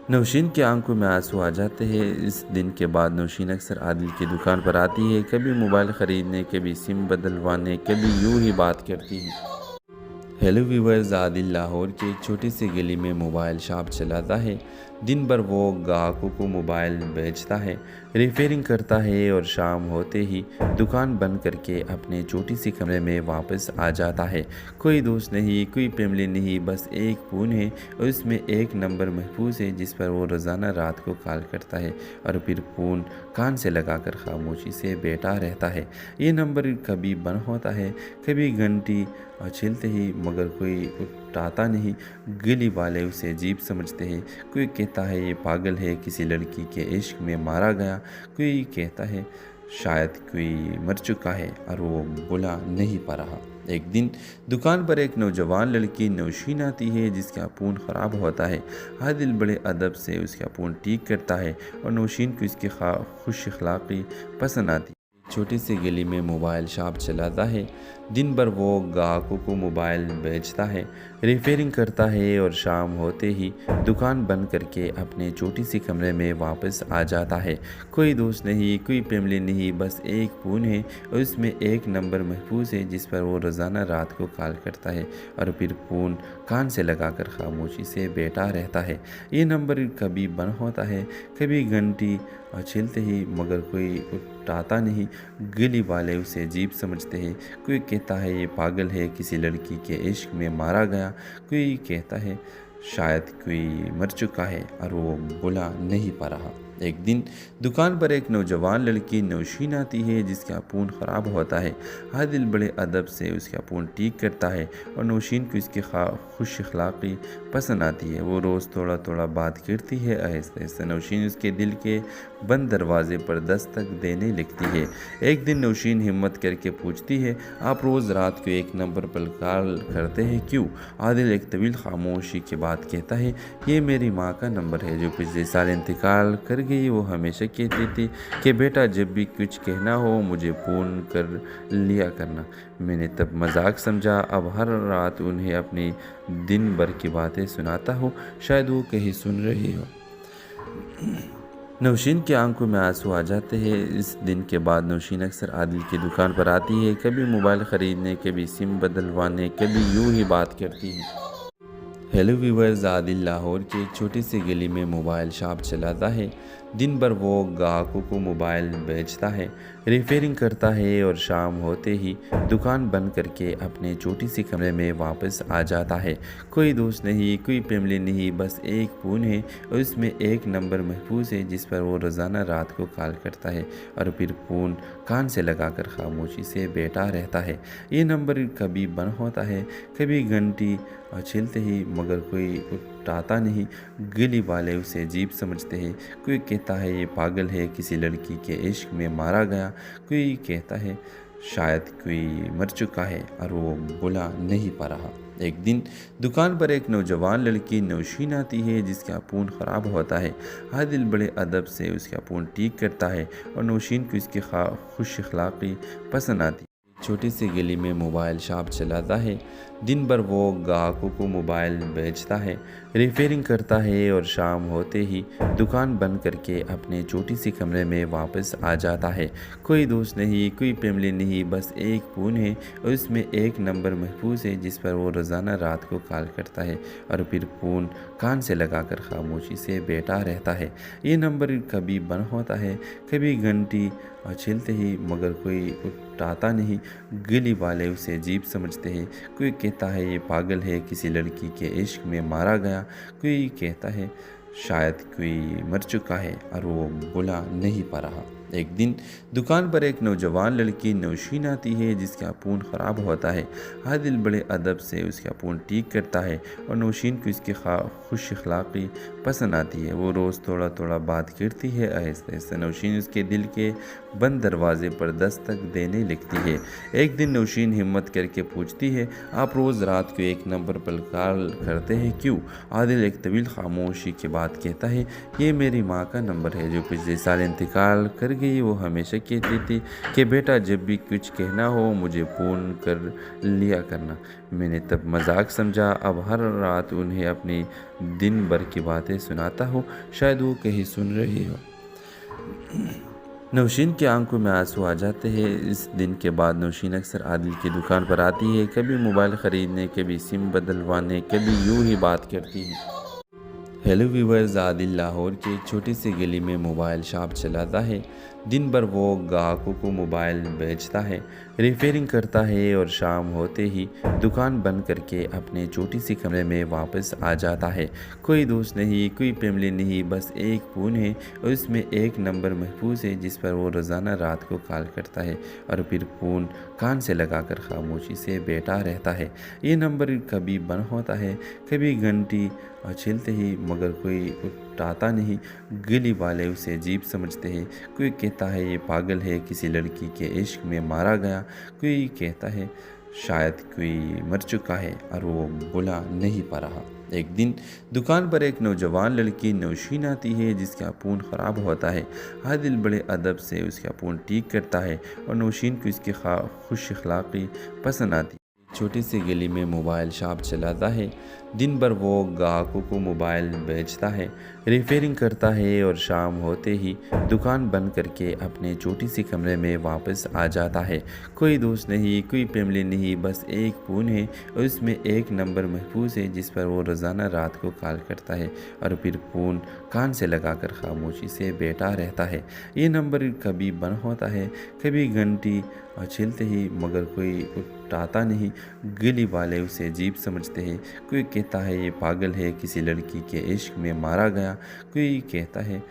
S9: नौशीन की आंखों में आंसू आ जाते हैं। इस दिन के बाद नौशीन अक्सर आदिल की दुकान पर आती है, कभी मोबाइल ख़रीदने, कभी सिम बदलवाने, कभी यूं ही बात करती है। हेलो व्यूअर्स, आदिल लाहौर की एक छोटी सी गली में मोबाइल शॉप चलाता है। दिन भर वो ग्राहकों को मोबाइल बेचता है, रिपेयरिंग करता है और शाम होते ही दुकान बंद करके अपने छोटी सी कमरे में वापस आ जाता है। कोई दोस्त नहीं, कोई फैमिली नहीं, बस एक फ़ोन है और उसमें एक नंबर महफूज है जिस पर वो रोज़ाना रात को कॉल करता है और फिर फ़ोन कान से लगाकर खामोशी से बैठा रहता है। ये नंबर कभी बंद होता है, कभी घंटी चलते ही, मगर कोई उठाता नहीं। गली वाले उसे अजीब समझते हैं। कोई कहता है ये पागल है, किसी लड़की के इश्क में मारा गया। कोई कहता है शायद कोई मर चुका है और वो बुला नहीं पा रहा। एक दिन दुकान पर एक नौजवान लड़की नौशीन आती है जिसका फ़ोन ख़राब होता है। आदिल बड़े अदब से उसका फ़ोन ठीक करता है और नौशीन को इसकी खुश अखलाक़ी पसंद आती है। छोटी सी गली में मोबाइल शॉप चलाता है। दिन भर वो ग्राहकों को मोबाइल बेचता है, रिपेयरिंग करता है और शाम होते ही दुकान बंद करके अपने छोटी सी कमरे में वापस आ जाता है। कोई दोस्त नहीं, कोई फैमिली नहीं, बस एक फ़ोन है और उसमें एक नंबर महफूज है जिस पर वो रोज़ाना रात को कॉल करता है और फिर फ़ोन कान से लगाकर खामोशी से बैठा रहता है। ये नंबर कभी बंद होता है, कभी घंटी चलते ही, मगर कोई उठाता नहीं। गली वाले उसे अजीब समझते हैं। कोई कहता है ये पागल है, किसी लड़की के इश्क में मारा गया। कोई कहता है शायद कोई मर चुका है और वो बुला नहीं पा रहा। एक दिन दुकान पर एक नौजवान लड़की नौशीन आती है जिसका फ़ोन ख़राब होता है। आदिल बड़े अदब से उसका फ़ोन ठीक करता है और नौशीन को इसकी खुश अखलाक़ी पसंद आती है। वो रोज़ थोड़ा थोड़ा बात करती है। आहिस्ता आहिस्ता नौशीन उसके दिल के बंद दरवाजे पर दस्तक देने लगती है। एक दिन नौशीन हिम्मत करके पूछती है, आप रोज़ रात को एक नंबर पर कॉल करते हैं क्यों? आदिल एक तवील खामोशी के बाद कहता है, ये मेरी माँ का नंबर है जो पिछले साल इंतकाल कर गई। वो हमेशा कहती थी कि बेटा जब भी कुछ कहना हो मुझे फ़ोन कर लिया करना। मैंने तब मजाक समझा, अब हर रात उन्हें अपनी दिन भर की बातें सुनाता हूँ, शायद वो कहीं सुन रही हो। नौशीन की आंखों में आंसू आ जाते हैं। इस दिन के बाद नौशीन अक्सर आदिल की दुकान पर आती है, कभी मोबाइल ख़रीदने, कभी सिम बदलवाने, कभी यूं ही बात करती है। हेलो व्यूअर्स, आदिल लाहौर की एक छोटी सी गली में मोबाइल शॉप चलाता है। दिन भर वो ग्राहकों को मोबाइल बेचता है, रिपेयरिंग करता है और शाम होते ही दुकान बंद करके अपने छोटी सी कमरे में वापस आ जाता है। कोई दोस्त नहीं, कोई फैमिली नहीं, बस एक फ़ोन है और उसमें एक नंबर महफूज है जिस पर वो रोज़ाना रात को कॉल करता है और फिर फ़ोन कान से लगाकर खामोशी से बैठा रहता है। ये नंबर कभी बंद होता है, कभी घंटी छिलते ही, मगर कोई उठाता नहीं। गली वाले उसे अजीब समझते हैं। कोई कहता है ये पागल है, किसी लड़की के इश्क में मारा गया। कोई कहता है शायद कोई मर चुका है और वो बुला नहीं पा रहा। एक दिन दुकान पर एक नौजवान लड़की नौशीन आती है जिसका फ़ोन ख़राब होता है। आदिल बड़े अदब से उसका फ़ोन ठीक करता है और नौशीन को इसकी खुश अखलाक़ी पसंद आती है। छोटी सी गली में मोबाइल शॉप चलाता है। दिन भर वो ग्राहकों को मोबाइल बेचता है, रिपेयरिंग करता है और शाम होते ही दुकान बंद करके अपने छोटी सी कमरे में वापस आ जाता है। कोई दोस्त नहीं, कोई फैमिली नहीं, बस एक फ़ोन है और उसमें एक नंबर महफूज है जिस पर वो रोज़ाना रात को कॉल करता है और फिर फ़ोन कान से लगाकर खामोशी से बैठा रहता है। ये नंबर कभी बंद होता है, कभी घंटी छिलते ही, मगर कोई उठाता नहीं। गली वाले उसे अजीब समझते हैं। कोई कहता है ये पागल है, किसी लड़की के इश्क में मारा गया। कोई कहता है शायद कोई मर चुका है और वो बुला नहीं पा रहा। एक दिन दुकान पर एक नौजवान लड़की नौशीन आती है जिसका फ़ोन ख़राब होता है। आदिल बड़े अदब से उसका फ़ोन ठीक करता है और नौशीन को इसकी खुश अखलाक़ी पसंद आती है। वो रोज़ थोड़ा थोड़ा बात करती है। आहिस्ता आहिस्ता नौशीन उसके दिल के बंद दरवाजे पर दस्तक देने लगती है। एक दिन नौशीन हिम्मत करके पूछती है, आप रोज़ रात को एक नंबर पर कॉल करते हैं क्यों? आदिल एक तवील खामोशी के बाद कहता है, ये मेरी माँ का नंबर है जो पिछले साल इंतकाल कर गई। वो हमेशा कहती थी कि बेटा जब भी कुछ कहना हो मुझे फ़ोन कर लिया करना। मैंने तब मजाक समझा, अब हर रात उन्हें अपनी दिन भर की बातें सुनाता हूँ, शायद वो कहीं सुन रही हो। नौशीन की आंखों में आंसू आ जाते हैं। इस दिन के बाद नौशीन अक्सर आदिल की दुकान पर आती है, कभी मोबाइल ख़रीदने, कभी सिम बदलवाने, कभी यूँ ही बात करती है। हेलो व्यूअर्स, आदिल लाहौर की एक छोटी सी गली में मोबाइल शॉप चलाता है। दिन भर वो ग्राहकों को मोबाइल बेचता है, रिपेयरिंग करता है और शाम होते ही दुकान बंद करके अपने छोटी सी कमरे में वापस आ जाता है। कोई दोस्त नहीं, कोई फैमिली नहीं, बस एक फ़ोन है और उसमें एक नंबर महफूज है जिस पर वो रोज़ाना रात को कॉल करता है और फिर फ़ोन कान से लगाकर खामोशी से बैठा रहता है। ये नंबर कभी बंद होता है, कभी घंटी छिलते ही, मगर कोई उठाता नहीं। गली वाले उसे अजीब समझते हैं। कोई कहता है ये पागल है, किसी लड़की के इश्क में मारा गया। कोई कहता है शायद कोई मर चुका है और वो बुला नहीं पा रहा। एक दिन दुकान पर एक नौजवान लड़की नौशीन आती है जिसका फ़ोन ख़राब होता है। आदिल बड़े अदब से उसका फ़ोन ठीक करता है और नौशीन को इसकी खुश अखलाक़ी पसंद आती है। छोटी सी गली में मोबाइल शॉप चलाता है। दिन भर वो ग्राहकों को मोबाइल बेचता है, रिपेयरिंग करता है और शाम होते ही दुकान बंद करके अपने छोटी सी कमरे में वापस आ जाता है। कोई दोस्त नहीं, कोई फैमिली नहीं, बस एक फ़ोन है और उसमें एक नंबर महफूज है जिस पर वो रोज़ाना रात को कॉल करता है और फिर फ़ोन कान से लगाकर खामोशी से बैठा रहता है। ये नंबर कभी बंद होता है, कभी घंटी छिलते ही, मगर कोई उठाता नहीं। गली वाले उसे अजीब समझते हैं। कोई कहता है ये पागल है, किसी लड़की के इश्क में मारा गया। कोई कहता है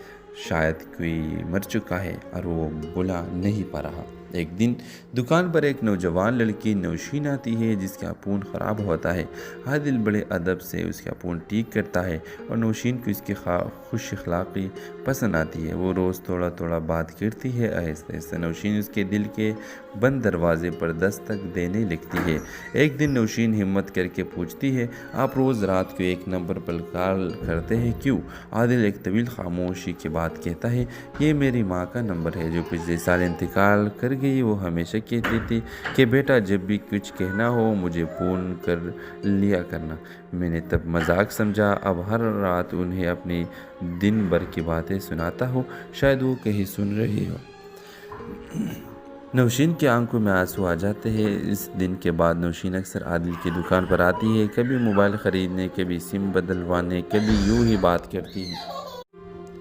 S9: शायद कोई मर चुका है और वो बुला नहीं पा रहा। एक दिन दुकान पर एक नौजवान लड़की नौशीन आती है जिसका फ़ोन ख़राब होता है। आदिल बड़े अदब से उसका फ़ोन ठीक करता है और नौशीन को इसकी खुश अखलाक़ी पसंद आती है। वो रोज़ थोड़ा थोड़ा बात करती है। आहिस्ता आहिस्ता नौशीन उसके दिल के बंद दरवाजे पर दस्तक देने लगती है। एक दिन नौशीन हिम्मत करके पूछती है, आप रोज़ रात को एक नंबर पर कॉल करते हैं क्यों? आदिल एक तवील खामोशी के बाद कहता है, ये मेरी माँ का नंबर है जो पिछले साल इंतकाल कर गई। वो हमेशा कहती थी कि बेटा जब भी कुछ कहना हो मुझे फ़ोन कर लिया करना। मैंने तब मजाक समझा, अब हर रात उन्हें अपनी दिन भर की बातें सुनाता हूँ, शायद वो कहीं सुन रही हो। नौशीन की आंखों में आंसू आ जाते हैं। इस दिन के बाद नौशीन अक्सर आदिल की दुकान पर आती है, कभी मोबाइल ख़रीदने, कभी सिम बदलवाने, कभी यूँ ही बात करती है।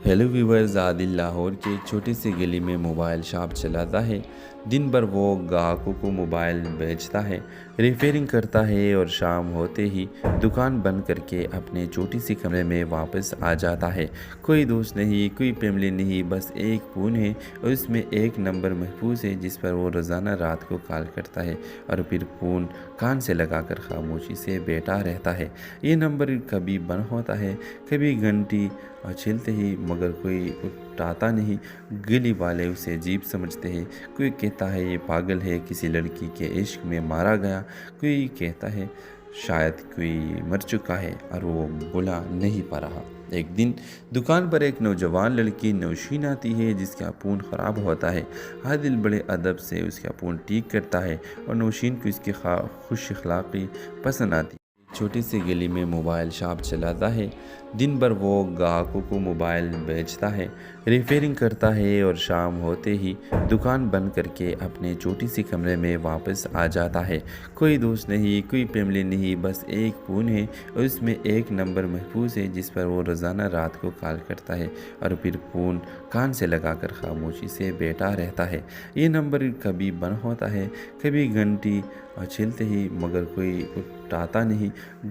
S9: हेलो व्यूवर्स, आदिल लाहौर के एक छोटे से गली में मोबाइल शॉप चलाता है। दिन भर वो ग्राहकों को मोबाइल बेचता है, रिपेयरिंग करता है और शाम होते ही दुकान बंद करके अपने छोटी सी कमरे में वापस आ जाता है। कोई दोस्त नहीं, कोई फैमिली नहीं, बस एक फ़ोन है और उसमें एक नंबर महफूज है जिस पर वो रोज़ाना रात को कॉल करता है और फिर फ़ोन कान से लगाकर खामोशी से बैठा रहता है। ये नंबर कभी बंद होता है, कभी घंटी छिलते ही, मगर कोई उठाता नहीं। गली वाले उसे अजीब समझते हैं। कोई कहता है ये पागल है, किसी लड़की के इश्क में मारा गया। कोई कहता है शायद कोई मर चुका है और वो बुला नहीं पा रहा। एक दिन दुकान पर एक नौजवान लड़की नौशीन आती है जिसका फ़ोन ख़राब होता है। आदिल बड़े अदब से उसका फ़ोन ठीक करता है और नौशीन को इसकी खुश अखलाक़ी पसंद आती है। छोटी सी गली में मोबाइल शॉप चलाता है। दिन भर वो ग्राहकों को मोबाइल बेचता है, रिपेयरिंग करता है और शाम होते ही दुकान बंद करके अपने छोटी सी कमरे में वापस आ जाता है। कोई दोस्त नहीं, कोई फैमिली नहीं, बस एक फ़ोन है और उसमें एक नंबर महफूज है जिस पर वो रोज़ाना रात को कॉल करता है और फिर फ़ोन कान से लगाकर खामोशी से बैठा रहता है। ये नंबर कभी बंद होता है, कभी घंटी छिलते ही, मगर कोई उठाता नहीं।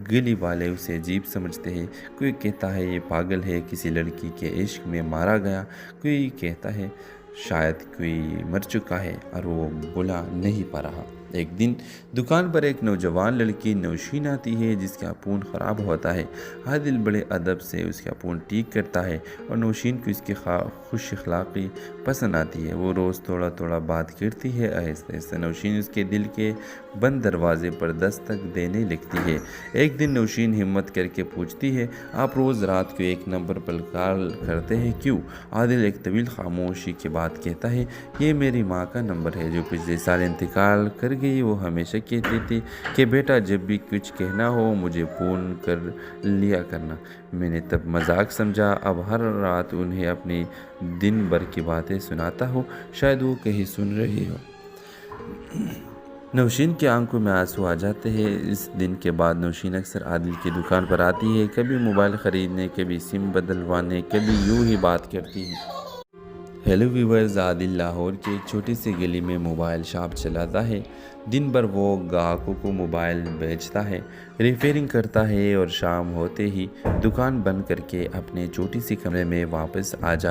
S9: गली वाले उसे अजीब समझते हैं। कोई कहता है ये पागल है, किसी लड़की के इश्क में मारा गया। कोई कहता है शायद कोई मर चुका है और वो बुला नहीं पा रहा। एक दिन दुकान पर एक नौजवान लड़की नौशीन आती है जिसका फ़ोन ख़राब होता है। आदिल बड़े अदब से उसका फ़ोन ठीक करता है और नौशीन को इसकी खुश अखलाक़ी पसंद आती है। वो रोज़ थोड़ा थोड़ा बात करती है। आहिस्ते आहिस्ते नौशीन उसके दिल के बंद दरवाजे पर दस्तक देने लगती है। एक दिन नौशीन हिम्मत करके पूछती है, आप रोज़ रात को एक नंबर पर कॉल करते हैं क्यों? आदिल एक तवील खामोशी के बाद कहता है, ये मेरी माँ का नंबर है जो पिछले साल इंतकाल कर गई। वो हमेशा कहती थी कि बेटा जब भी कुछ कहना हो मुझे फ़ोन कर लिया करना। मैंने तब मजाक समझा, अब हर रात उन्हें अपनी दिन भर की बातें सुनाता हूँ, शायद वो कहीं सुन रही हो। नौशीन की आंखों में आंसू आ जाते हैं। इस दिन के बाद नौशीन अक्सर आदिल की दुकान पर आती है, कभी मोबाइल ख़रीदने, कभी सिम बदलवाने, कभी यूँ ही बात करती है। हेलो व्यूवर्स, आदिल लाहौर के एक छोटी सी गली में मोबाइल शॉप चलाता है। दिन भर वो ग्राहकों को मोबाइल बेचता है, रिपेयरिंग करता है और शाम होते ही दुकान बंद करके अपने छोटी सी कमरे में वापस आ जाता है।